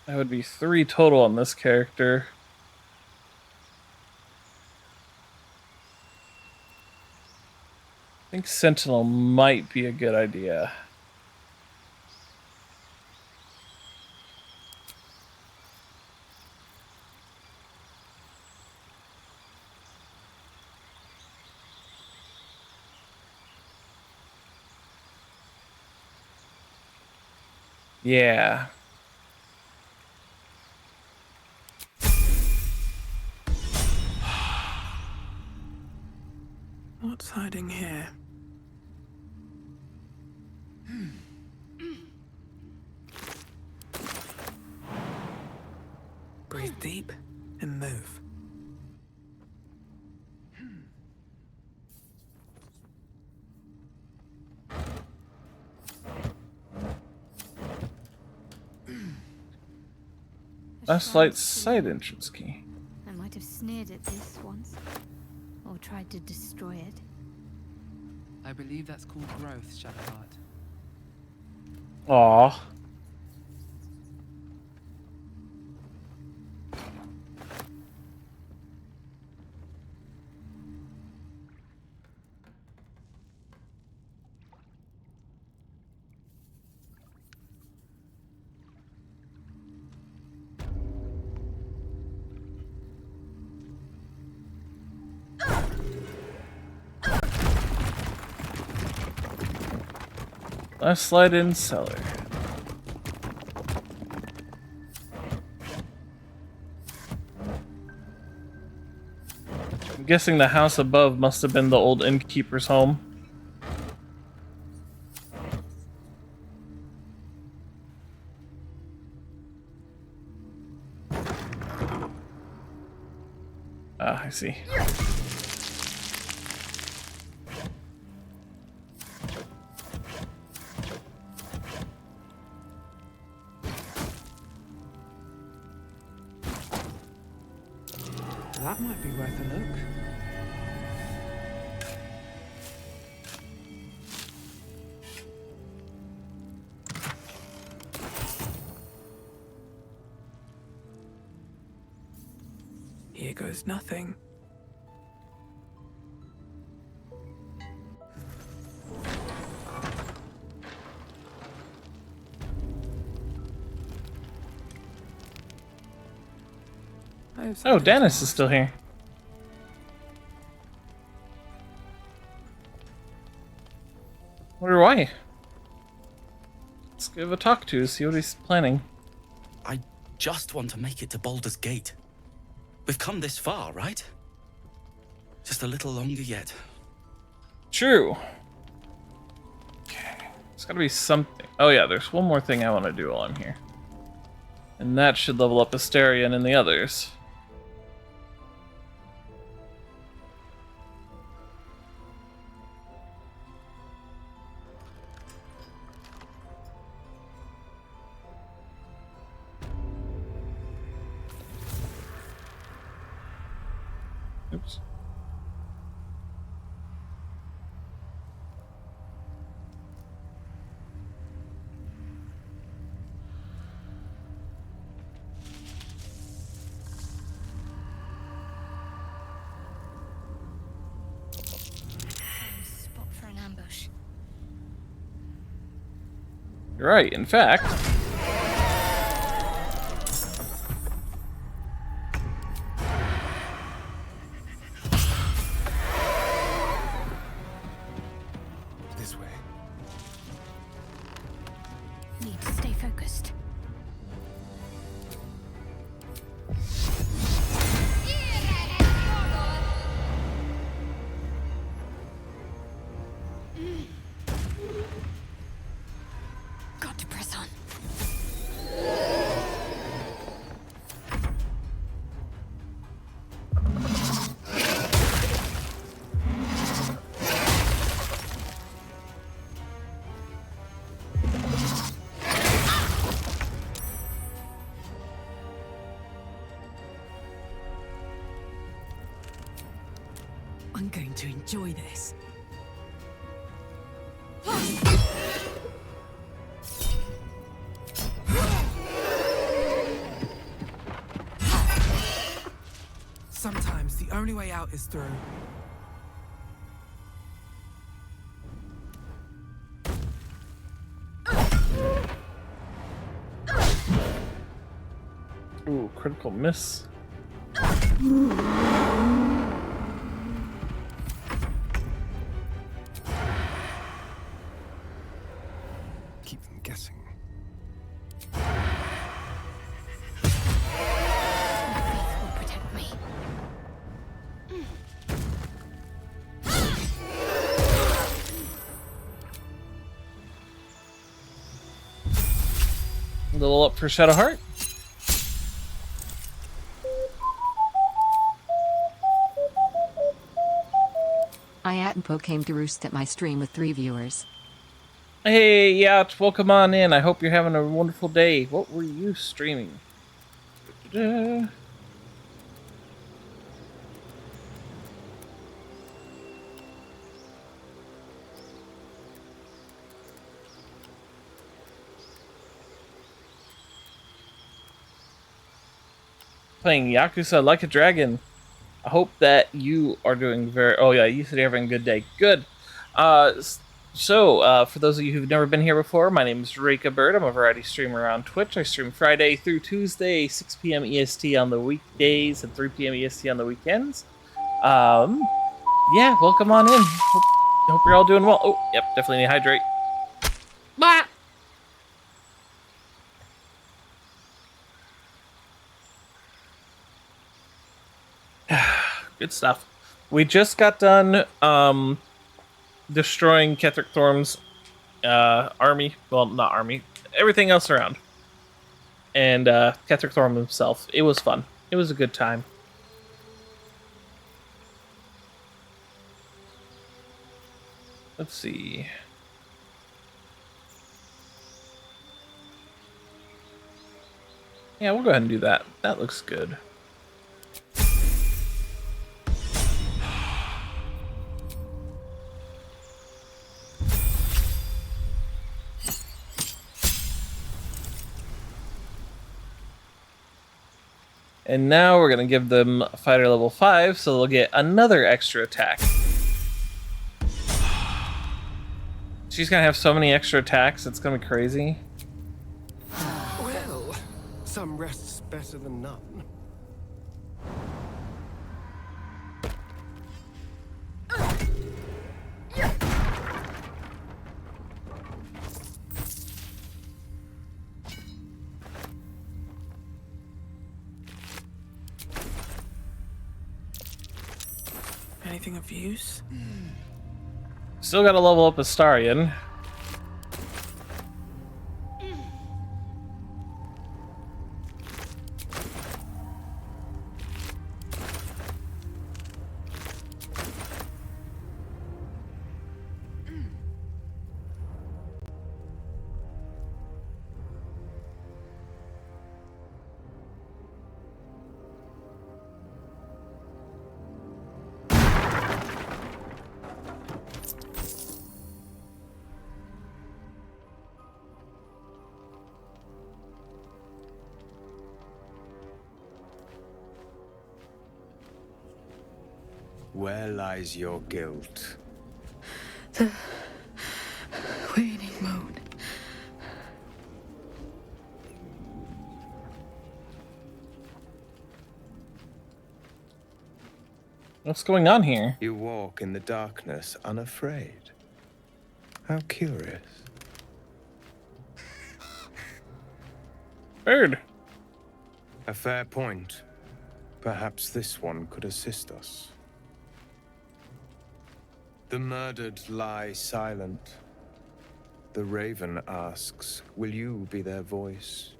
That would be 3 total on this character. I think Sentinel might be a good idea. Yeah. What's hiding here? Breathe deep and move. Flashlight side entrance key. I might have sneered at this once, or tried to destroy it. I believe that's called growth, Shadowheart. Aww. Let's slide in cellar. I'm guessing the house above must have been the old innkeeper's home. Ah, I see. That might be worth a look. Here goes nothing. Oh, Dennis is still here. Wonder why. Let's give a talk to, see what he's planning. I just want to make it to Baldur's Gate. We've come this far, right? Just a little longer yet. True. Okay. There's gotta be something. Oh yeah, there's one more thing I want to do while I'm here. And that should level up Asterion and the others. Oops. Spot for an ambush. You're right, in fact. This way. Need to stay focused. enjoy this. Sometimes the only way out is through. Ooh, critical miss. Keep them guessing. Faith will protect me. A little up for Shadowheart. Ayatpo came to roost at my stream with 3 viewers. Hey, Yacht, welcome on in. I hope you're having a wonderful day. What were you streaming? Da-da-da. Playing Yakuza Like a Dragon. I hope that you are doing very... Oh, yeah, you said you're having a good day. Good. For those of you who've never been here before, my name is Rika Bird. I'm a variety streamer on Twitch. I stream Friday through Tuesday, 6 p.m. EST on the weekdays and 3 p.m. EST on the weekends. Yeah, welcome on in. Hope you're all doing well. Oh, yep, definitely need to hydrate. Bah! Good stuff. We just got done destroying Ketheric Thorm's army. Well, not army. Everything else around. And Ketheric Thorm himself. It was fun. It was a good time. Let's see. Yeah, we'll go ahead and do that. That looks good. And now we're going to give them fighter level 5, so they'll get another extra attack. She's going to have so many extra attacks, it's going to be crazy. Well, some rest's better than none. Anything of use? Still got to level up Astarion. Where lies your guilt? The waiting mode. What's going on here? You walk in the darkness unafraid. How curious. Bird. A fair point. Perhaps this one could assist us. The murdered lie silent. The raven asks, will you be their voice?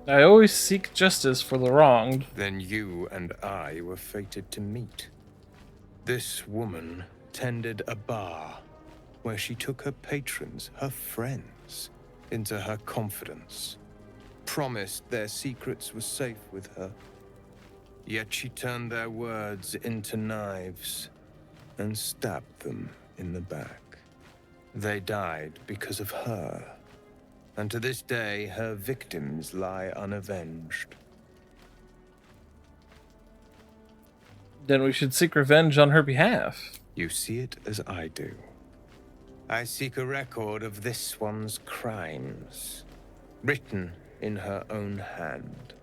I always seek justice for the wronged. Then you and I were fated to meet. This woman tended a bar where she took her patrons, her friends, into her confidence. Promised their secrets were safe with her. Yet she turned their words into knives and stabbed them in the back. They died because of her, and to this day, her victims lie unavenged. Then we should seek revenge on her behalf. You see it as I do. I seek a record of this one's crimes, written in her own hand.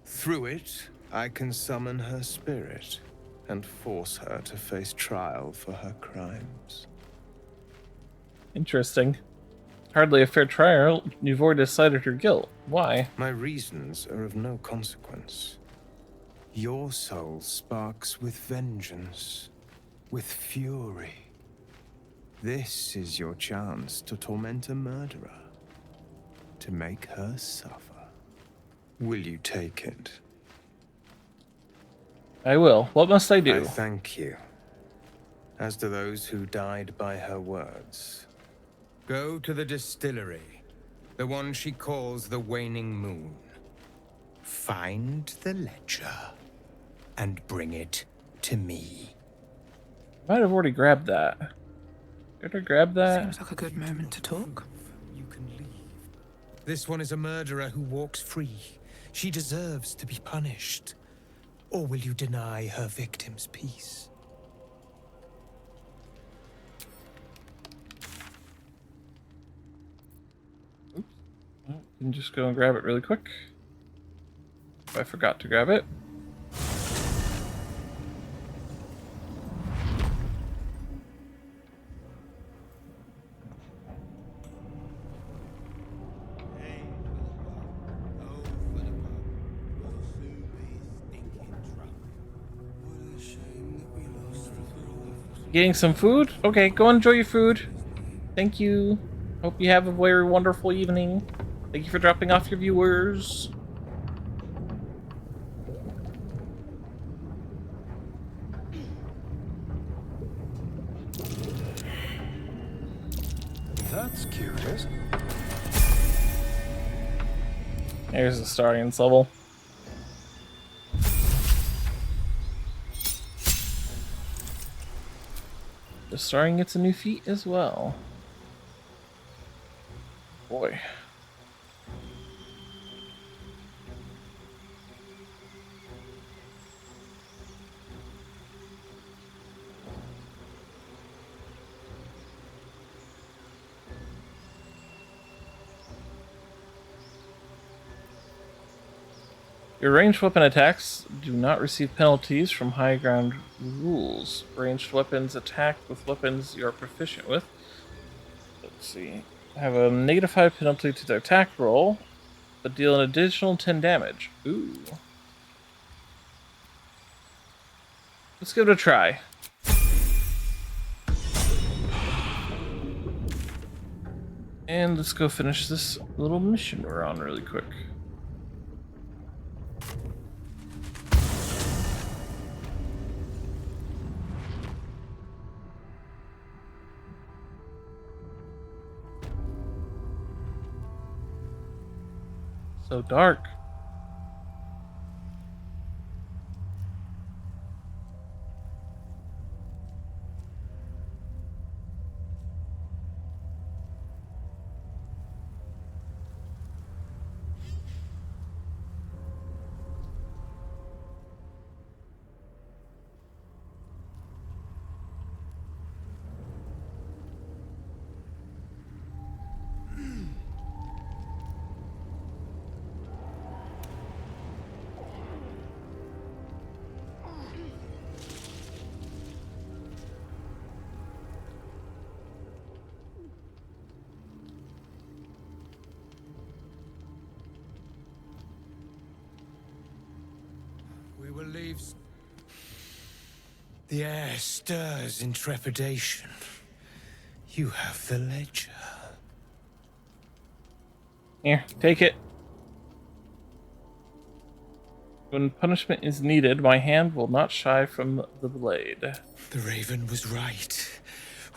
Through it, I can summon her spirit and force her to face trial for her crimes. Interesting. Hardly a fair trial. You've already decided her guilt. Why? My reasons are of no consequence. Your soul sparks with vengeance, with fury. This is your chance to torment a murderer, to make her suffer. Will you take it? I will. What must I do? I thank you. As to those who died by her words, go to the distillery, the one she calls the Waning Moon. Find the ledger and bring it to me. Might have already grabbed that. Did I grab that? Seems like a good moment to talk. You can leave. This one is a murderer who walks free. She deserves to be punished. Or will you deny her victims peace? Oops. Well, you can just go and grab it really quick. If I forgot to grab it. Getting some food? Okay, go enjoy your food. Thank you. Hope you have a very wonderful evening. Thank you for dropping off your viewers. That's curious. There's the starting level. The starring gets a new feat as well. Boy. Your ranged weapon attacks do not receive penalties from high ground rules. Ranged weapons attack with weapons you are proficient with. Let's see. Have a -5 penalty to their attack roll, but deal an additional 10 damage. Ooh. Let's give it a try. And let's go finish this little mission we're on really quick. So dark. We will leave. The air stirs in trepidation. You have the ledger. Here, take it. When punishment is needed, my hand will not shy from the blade. The Raven was right.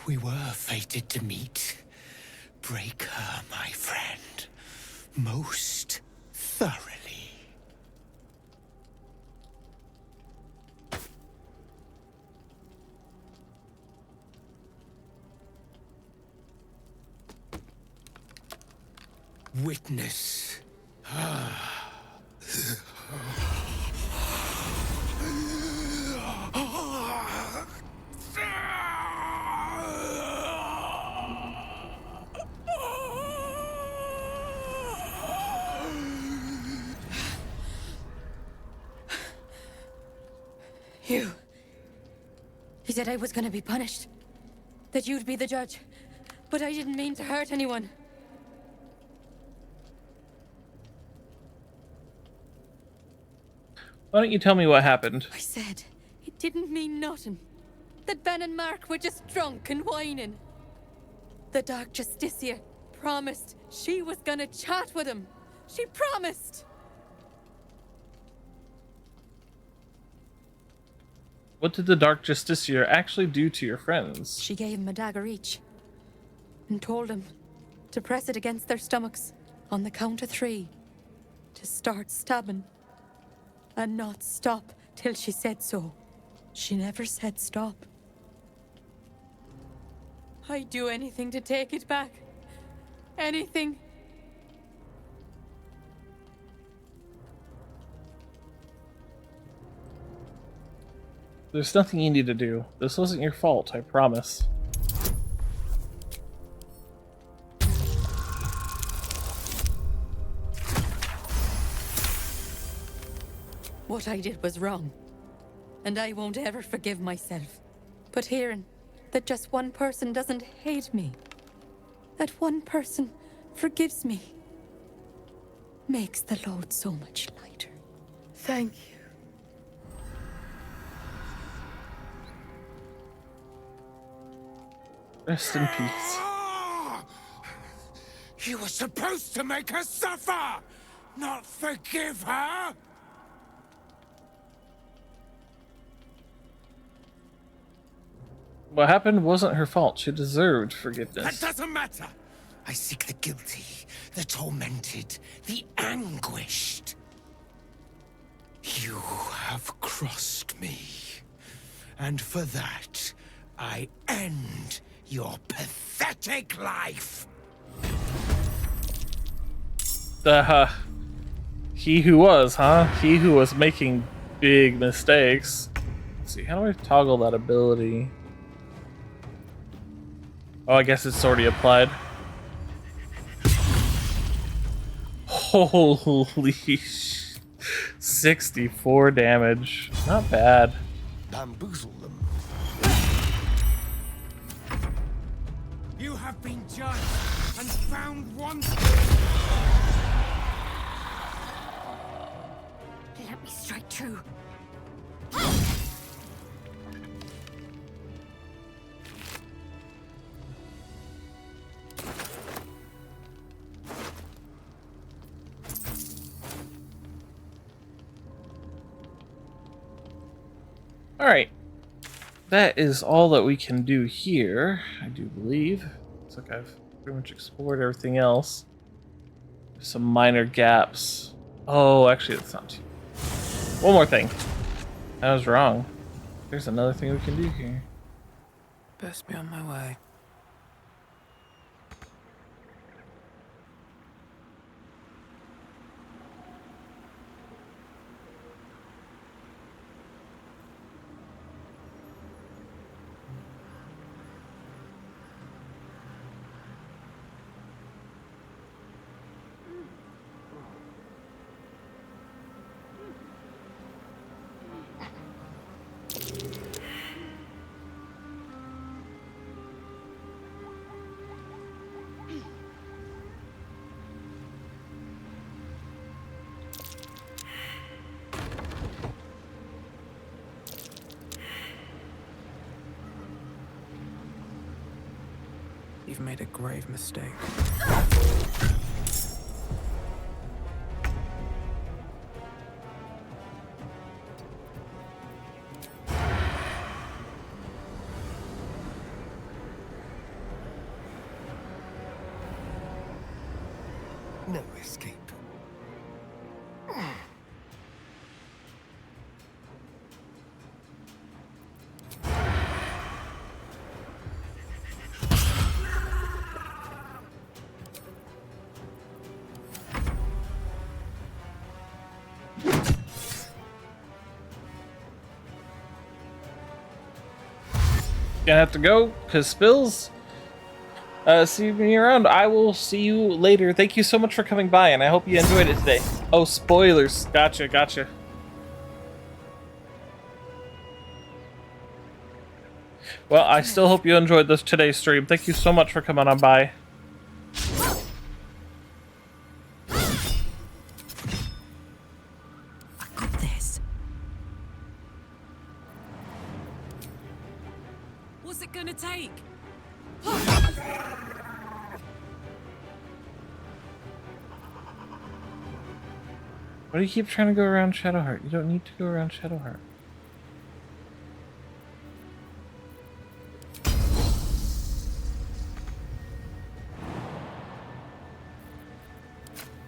We were fated to meet. Break her, my friend. Most thoroughly. witness. You. He said I was gonna be punished. That you'd be the judge. But I didn't mean to hurt anyone. Why don't you tell me what happened? I said it didn't mean nothing. That Ben and Mark were just drunk and whining. The Dark Justicia promised she was gonna chat with him. She promised! What did the Dark Justicia actually do to your friends? She gave him a dagger each. And told him to press it against their stomachs on the count of 3. To start stabbing. And not stop till she said so. She never said stop. I'd do anything to take it back. Anything. There's nothing you need to do. This wasn't your fault, I promise. What I did was wrong. And I won't ever forgive myself. But hearing that just one person doesn't hate me, that one person forgives me, makes the load so much lighter. Thank you. Rest in peace. You were supposed to make her suffer, not forgive her! What happened wasn't her fault. She deserved forgiveness. That doesn't matter! I seek the guilty, the tormented, the anguished. You have crossed me. And for that, I end your pathetic life. He who was, huh? He who was making big mistakes. Let's see, how do I toggle that ability? Oh, I guess it's already applied. Holy 64 damage. Not bad. Bamboozle them. You have been judged and found wanted. Let me strike true. Alright. That is all that we can do here, I do believe. Looks like I've pretty much explored everything else. Some minor gaps. Oh, actually, that's not too. One more thing. I was wrong. There's another thing we can do here. Best be on my way. You've made a grave mistake. No escape. gonna have to go because Spills. See me around. I will see you later. Thank you so much for coming by, and I hope you enjoyed it today. Oh, spoilers. Gotcha. Well, I still hope you enjoyed today's stream. Thank you so much for coming on by. What's it gonna take? Why do you keep trying to go around Shadowheart? You don't need to go around Shadowheart.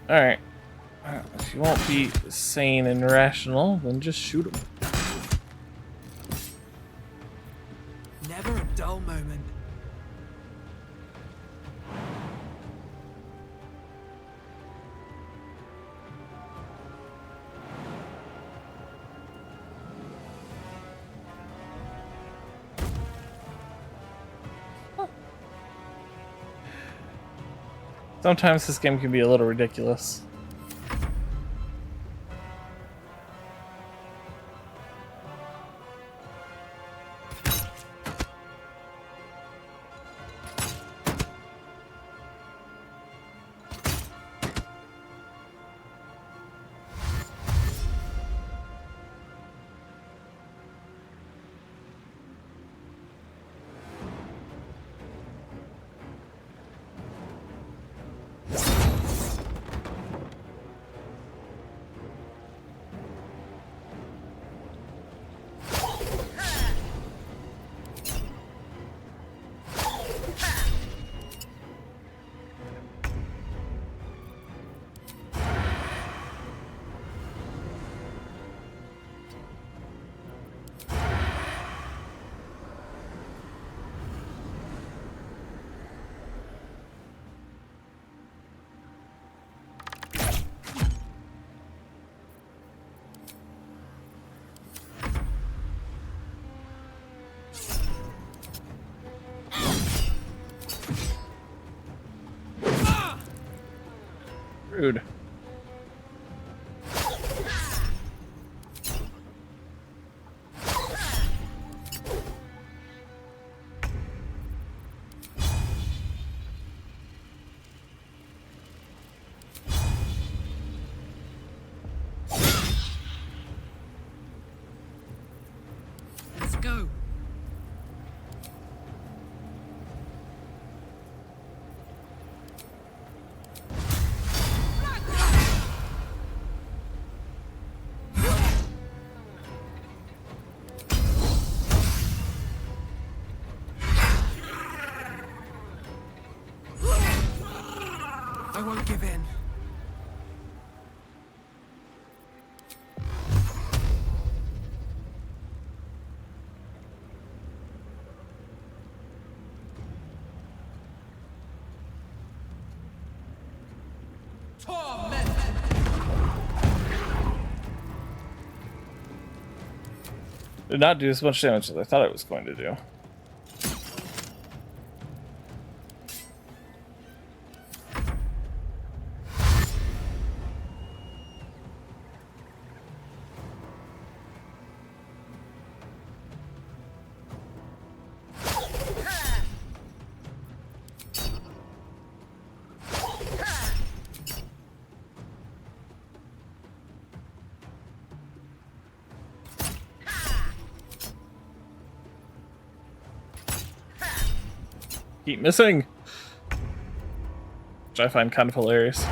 Alright. If you won't be sane and rational, then just shoot him. Never a dull moment. Sometimes this game can be a little ridiculous. Rude. Let's go. I won't give in. Did not do as much damage as I thought it was going to do. Keep missing, which I find kind of hilarious.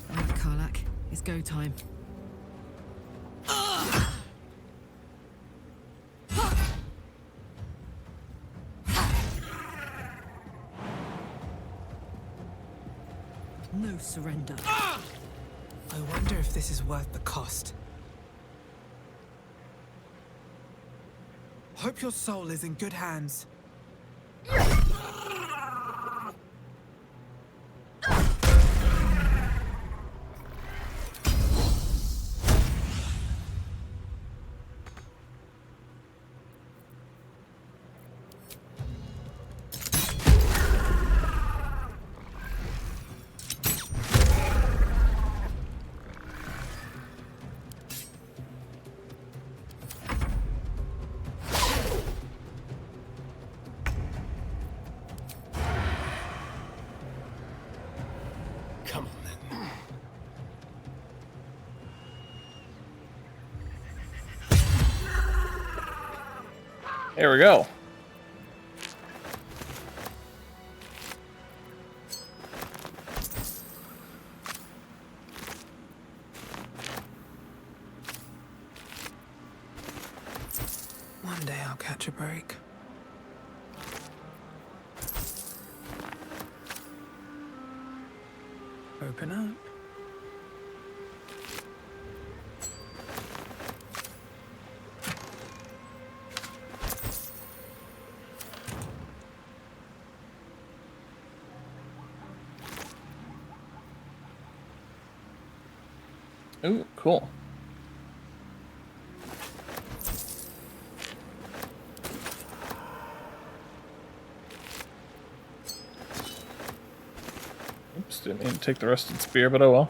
Alright, Karlak, it's go time. No surrender. I wonder if this is worth the cost. Hope your soul is in good hands. Come on then. There we go. One day I'll catch a break. Open up. Ooh, cool. Oops, didn't mean to take the rusted spear, but oh well.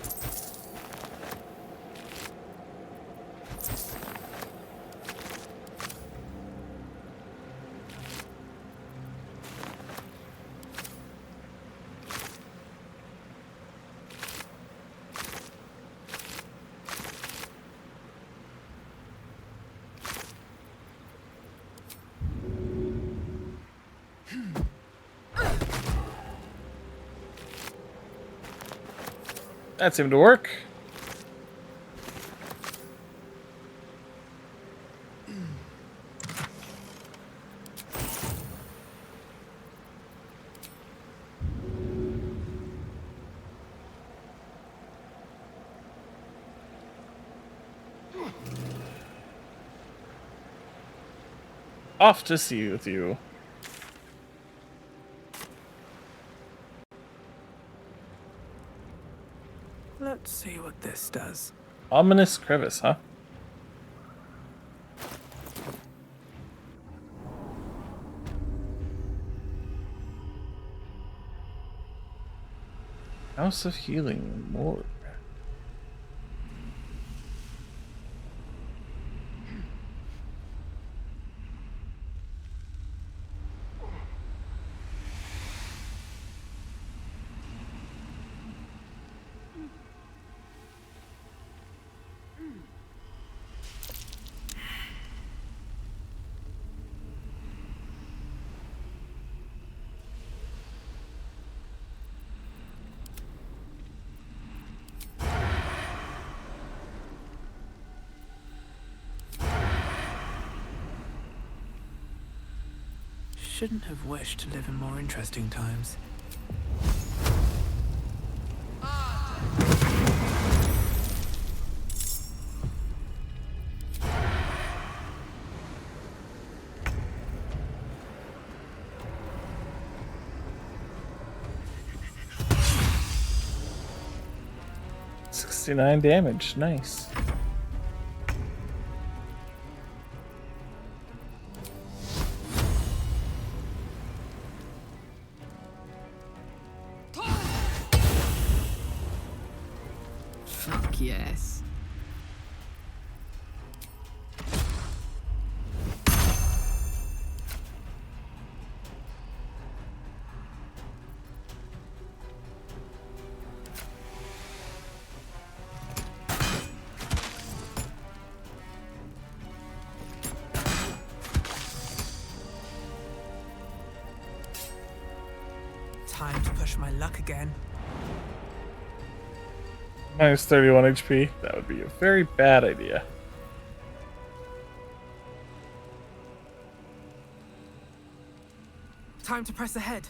That seemed to work. Off to sea with you. Let's see what this does. Ominous crevice, huh? House of Healing, more. Shouldn't have wished to live in more interesting times. $69 damage, nice. Fuck yes. Time to push my luck again. Minus 31 HP. That would be a very bad idea. Time to press ahead.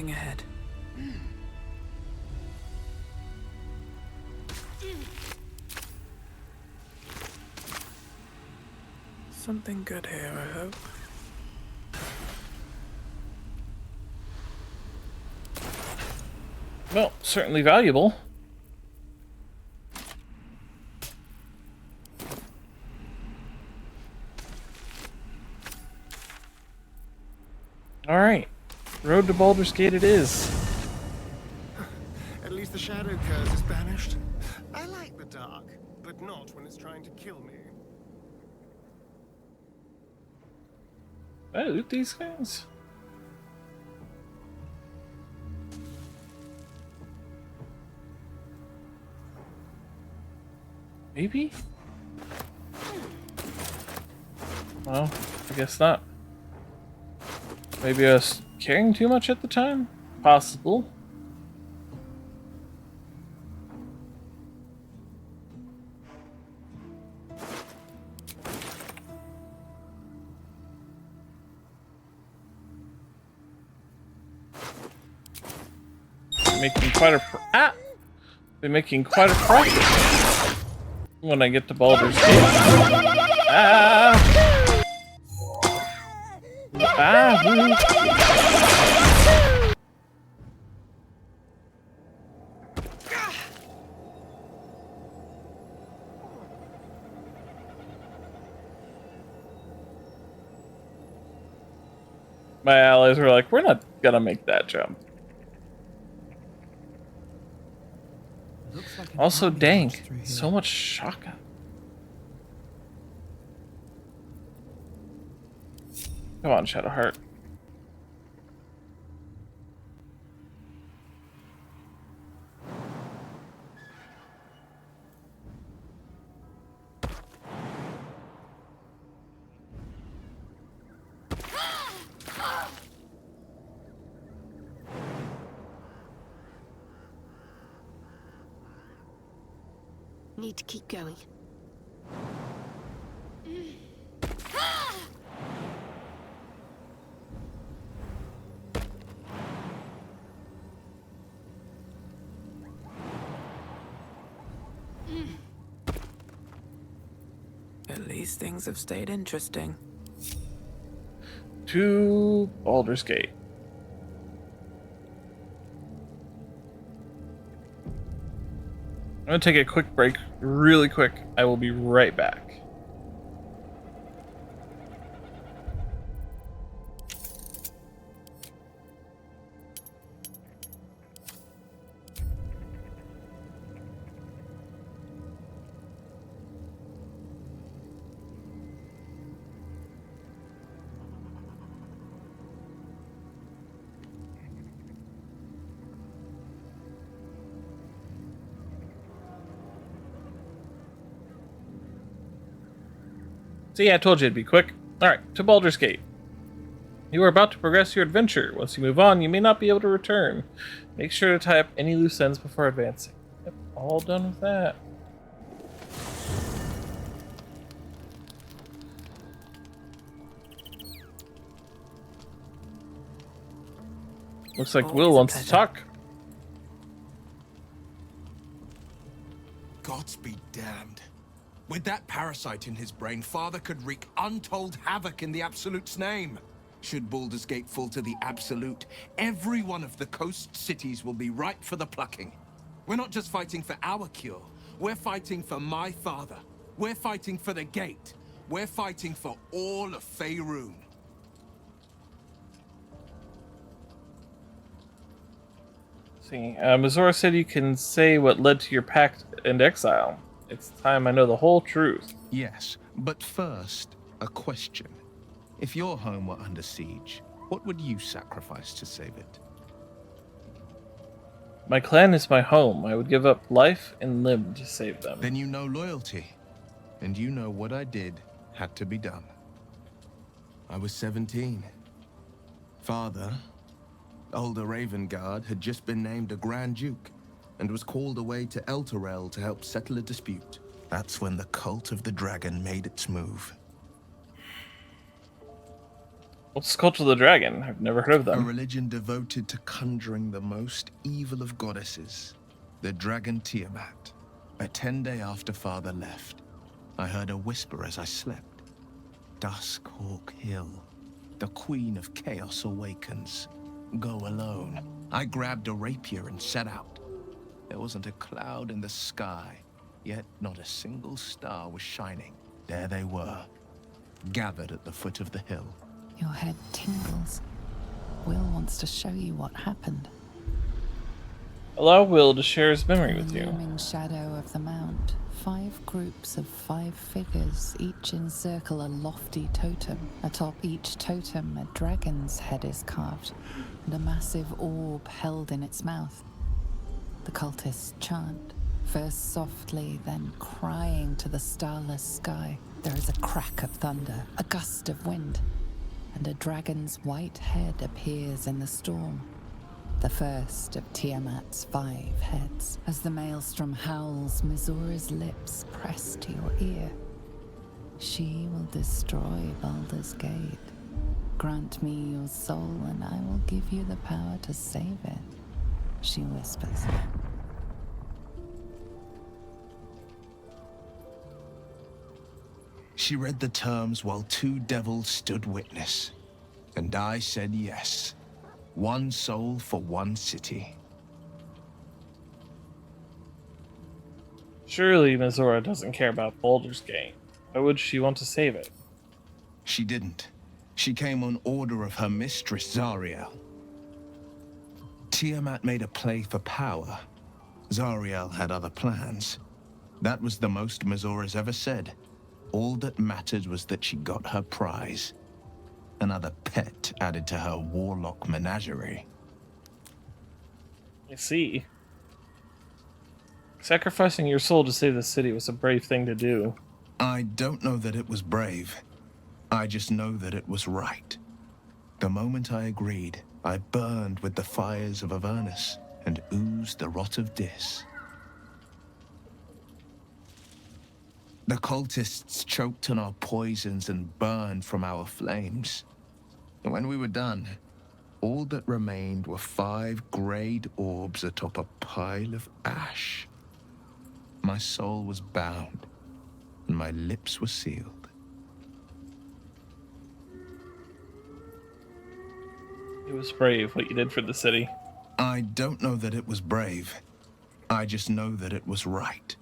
looking ahead. Something good here, I hope. Well, certainly valuable. Alright. Road to Baldur's Gate it is. At least the shadow curse is banished. I like the dark, but not when it's trying to kill me. I loot these guys. Maybe? Well, I guess not. Maybe I was caring too much at the time? Possible. Making quite a Been making quite a profit when I get to Baldur's Gate. My allies were like, we're not gonna make that jump. Like also, dang, so much shotgun. Come on, Shadowheart. Need to keep going. At least things have stayed interesting. To Baldur's Gate. I'm gonna take a quick break, really quick. I will be right back. See, I told you it'd be quick. Alright, to Baldur's Gate. You are about to progress your adventure. Once you move on, you may not be able to return. Make sure to tie up any loose ends before advancing. Yep, all done with that. Looks like Will wants to talk. Gods be damned. With that parasite in his brain, Father could wreak untold havoc in the Absolute's name. Should Baldur's Gate fall to the Absolute, every one of the coast cities will be ripe for the plucking. We're not just fighting for our cure. We're fighting for my father. We're fighting for the Gate. We're fighting for all of Faerun. See, Mizora said you can say what led to your pact and exile. It's time I know the whole truth. Yes, but first, a question. If your home were under siege, what would you sacrifice to save it? My clan is my home. I would give up life and limb to save them. Then you know loyalty. And you know what I did had to be done. I was 17. Father, older Ravengard, had just been named a Grand Duke and was called away to Elturel to help settle a dispute. That's when the Cult of the Dragon made its move. What's Cult of the Dragon? I've never heard of A them. religion devoted to conjuring the most evil of goddesses, the dragon Tiamat. A 10-day after Father left, I heard a whisper as I slept. Duskhawk Hill. The Queen of Chaos awakens. Go alone. I grabbed a rapier and set out. There wasn't a cloud in the sky, yet not a single star was shining. There they were, gathered at the foot of the hill. Your head tingles. Will wants to show you what happened. Allow Will to share his memory with In the you. looming shadow of the mount, 5 groups of 5 figures each encircle a lofty totem. Atop each totem, a dragon's head is carved, and a massive orb held in its mouth. The cultists chant, first softly, then crying to the starless sky. There is a crack of thunder, a gust of wind, and a dragon's white head appears in the storm. The first of Tiamat's 5 heads. As the maelstrom howls, Mizora's lips press to your ear. She will destroy Baldur's Gate. Grant me your soul and I will give you the power to save it, she whispers. She read the terms while 2 devils stood witness, and I said yes. 1 soul for 1 city. Surely Mizora doesn't care about Baldur's Gate. Why would she want to save it? She didn't. She came on order of her mistress, Zariel. Tiamat made a play for power. Zariel had other plans. That was the most Mizora's ever said. All that mattered was that she got her prize. Another pet added to her warlock menagerie. I see. Sacrificing your soul to save the city was a brave thing to do. I don't know that it was brave. I just know that it was right. The moment I agreed, I burned with the fires of Avernus and oozed the rot of Dis. The cultists choked on our poisons and burned from our flames. And when we were done, all that remained were 5 grayed orbs atop a pile of ash. My soul was bound, and my lips were sealed. It was brave what you did for the city. I don't know that it was brave. I just know that it was right.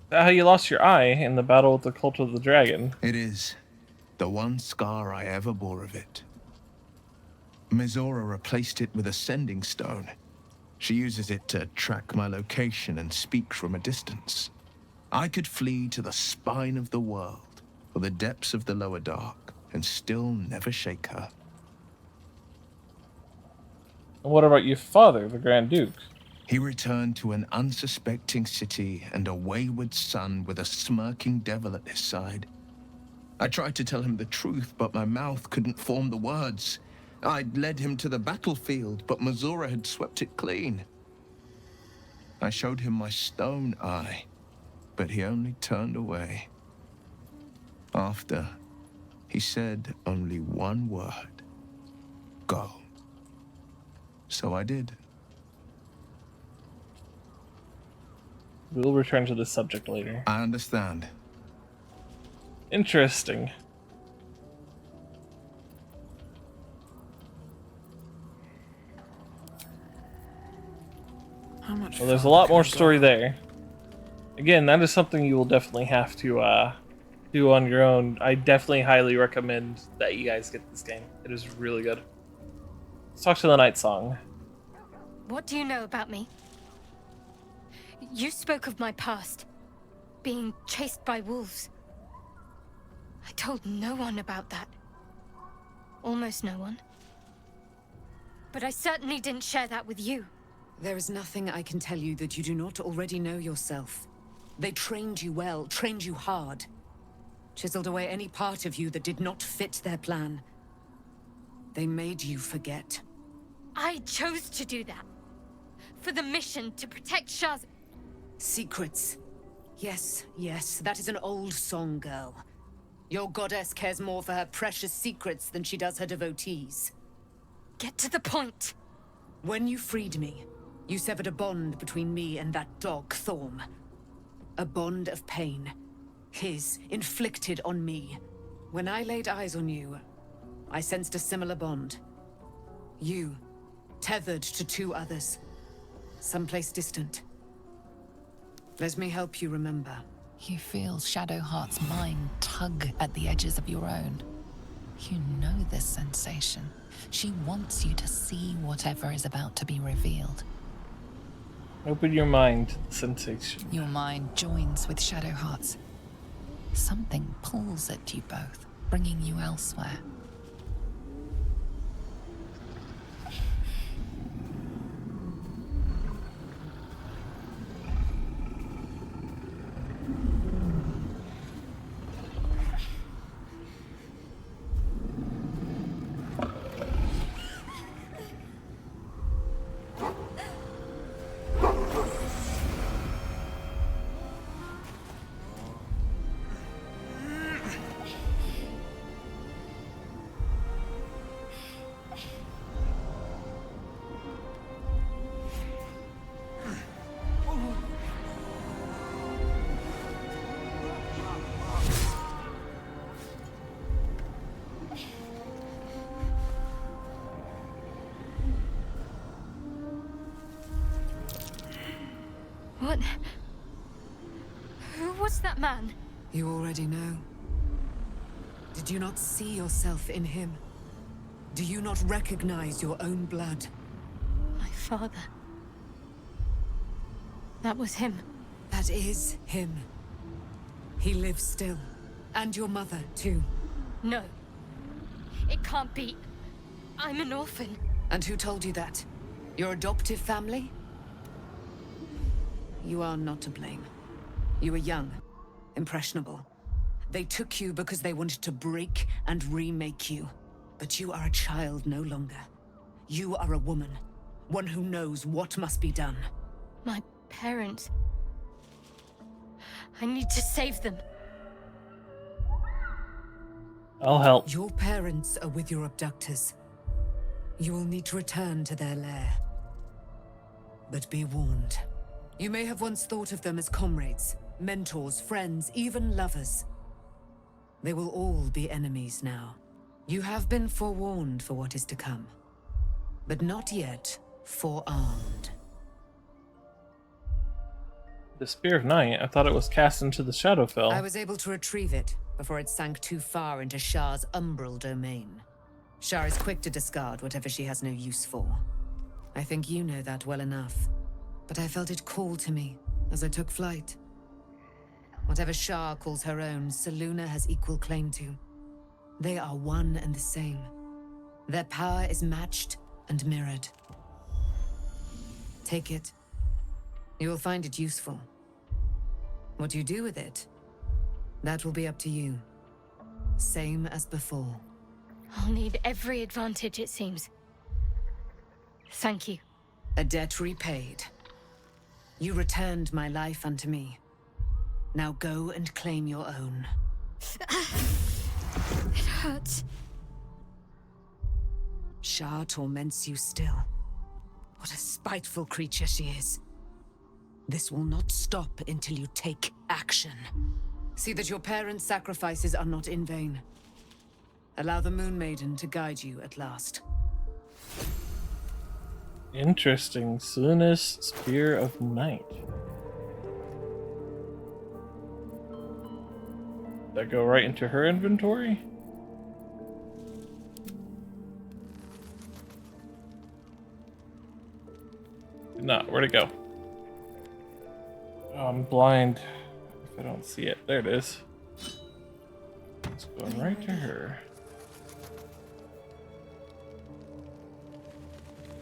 Is that how you lost your eye in the battle with the Cult of the Dragon? It is. The one scar I ever bore of it. Mizora replaced it with a sending stone. She uses it to track my location and speak from a distance. I could flee to the spine of the world, or the depths of the lower dark, and still never shake her. And what about your father, the Grand Duke? He returned to an unsuspecting city and a wayward son with a smirking devil at his side. I tried to tell him the truth, but my mouth couldn't form the words. I'd led him to the battlefield, but Mizora had swept it clean. I showed him my stone eye, but he only turned away. After, he said only one word. Go. So I did. We'll return to this subject later. I understand. Interesting. How much Well, there's a lot more story there. Again, that is something you will definitely have to do on your own. I definitely highly recommend that you guys get this game. It is really good. Let's talk to the Night Song. What do you know about me? You spoke of my past, being chased by wolves. I told no one about that. Almost no one. But I certainly didn't share that with you. There is nothing I can tell you that you do not already know yourself. They trained you well, trained you hard. Chiseled away any part of you that did not fit their plan. They made you forget. I chose to do that. For the mission to protect Shaz. Secrets. Yes, yes, that is an old song, girl. Your goddess cares more for her precious secrets than she does her devotees. Get to the point. When you freed me, you severed a bond between me and that dog, Thorm. A bond of pain. His, inflicted on me. When I laid eyes on you, I sensed a similar bond. You, tethered to two others. Someplace distant. Let me help you remember. You feel Shadowheart's mind tug at the edges of your own. You know this sensation. She wants you to see whatever is about to be revealed. Open your mind to the sensation. Your mind joins with Shadowheart's. Something pulls at you both, bringing you elsewhere. What? Who was that man? You already know. Did you not see yourself in him? Do you not recognize your own blood? My father. That was him. That is him. He lives still. And your mother, too. No. It can't be. I'm an orphan. And who told you that? Your adoptive family? You are not to blame. You were young, impressionable. They took you because they wanted to break and remake you. But you are a child no longer. You are a woman. One who knows what must be done. My parents. I need to save them. I'll help. Your parents are with your abductors. You will need to return to their lair. But be warned. You may have once thought of them as comrades, mentors, friends, even lovers. They will all be enemies now. You have been forewarned for what is to come, but not yet forearmed. The Spear of Night? I thought it was cast into the Shadowfell. I was able to retrieve it before it sank too far into Shar's umbral domain. Shar is quick to discard whatever she has no use for. I think you know that well enough. But I felt it call to me as I took flight. Whatever Shar calls her own, Selûne has equal claim to. They are one and the same. Their power is matched and mirrored. Take it. You will find it useful. What you do with it, that will be up to you. Same as before. I'll need every advantage, it seems. Thank you. A debt repaid. You returned my life unto me. Now go and claim your own. It hurts. Shar torments you still. What a spiteful creature she is. This will not stop until you take action. See that your parents' sacrifices are not in vain. Allow the Moon Maiden to guide you at last. Interesting. Selûne's Spear of Night. That go right into her inventory? No, where'd it go? Oh, I'm blind. If I don't see it. There it is. It's going right to her.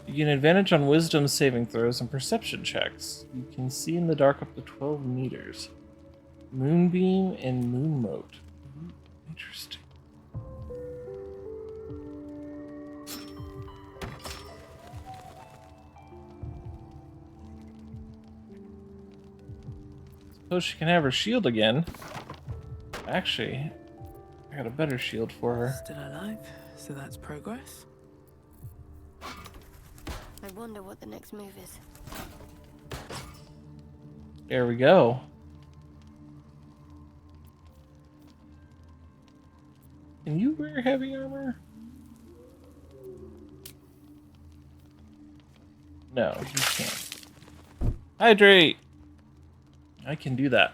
You gain advantage on wisdom saving throws and perception checks. You can see in the dark up to 12 meters. Moonbeam and Moon Mote. Interesting. Suppose she can have her shield again. Actually, I got a better shield for her. Still alive, so that's progress. I wonder what the next move is. There we go. Can you wear heavy armor? No, you can't. Hydrate! I can do that.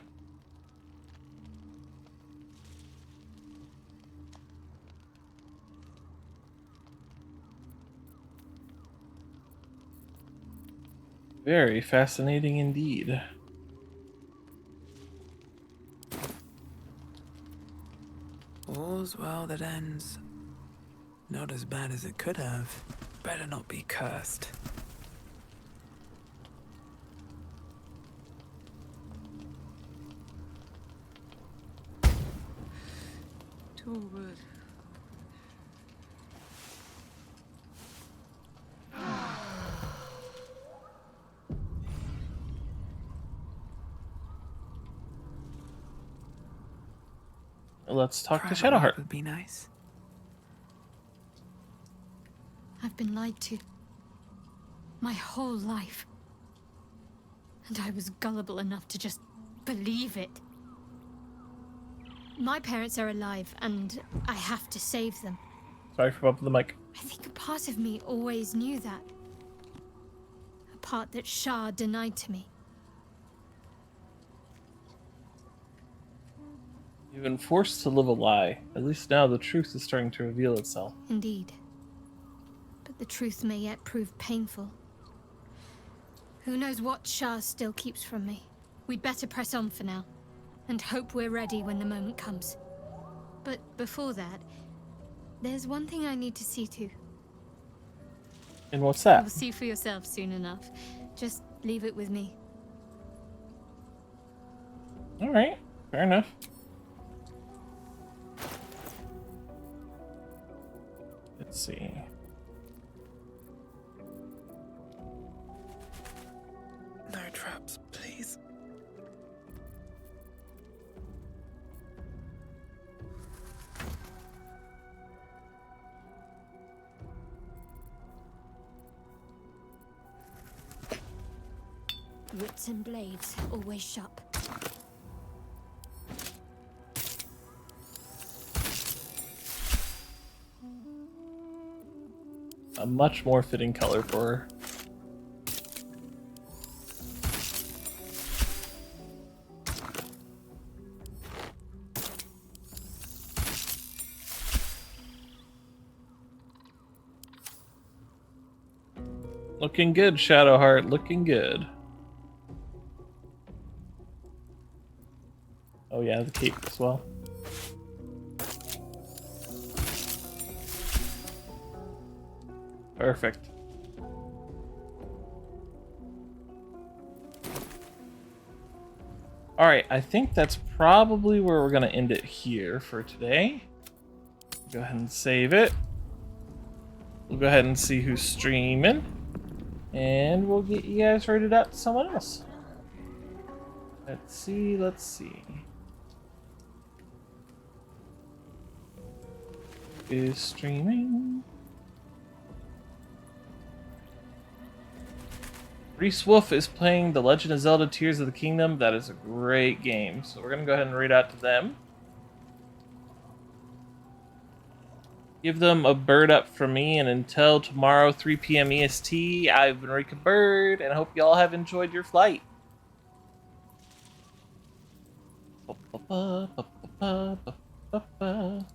Very fascinating indeed. All's well that ends. Not as bad as it could have. Better not be cursed. Torwood. Let's talk to Private Shadowheart. life would be nice. I've been lied to. My whole life. And I was gullible enough to just believe it. My parents are alive, and I have to save them. Sorry for bumping the mic. I think a part of me always knew that. A part that Shah denied to me. You've been forced to live a lie. At least now the truth is starting to reveal itself. Indeed. But the truth may yet prove painful. Who knows what Shah still keeps from me. We'd better press on for now, and hope we're ready when the moment comes. But before that, there's one thing I need to see to. And what's that? You'll see for yourself soon enough. Just leave it with me. Alright, fair enough. Let's see. No traps, please. Wits and blades, always sharp. A much more fitting color for her. Looking good, Shadowheart, looking good. Oh yeah, the cape as well. Perfect. Alright, I think that's probably where we're going to end it here for today. Go ahead and save it. We'll go ahead and see who's streaming. And we'll get you guys rated out to someone else. Let's see, let's see. Is streaming. Reese Wolf is playing The Legend of Zelda Tears of the Kingdom. That is a great game. So we're going to go ahead and read out to them. Give them a bird up from me, and until tomorrow, 3 p.m. EST, I've been Rika Bird, and I hope you all have enjoyed your flight. Ba, ba, ba, ba, ba, ba, ba, ba.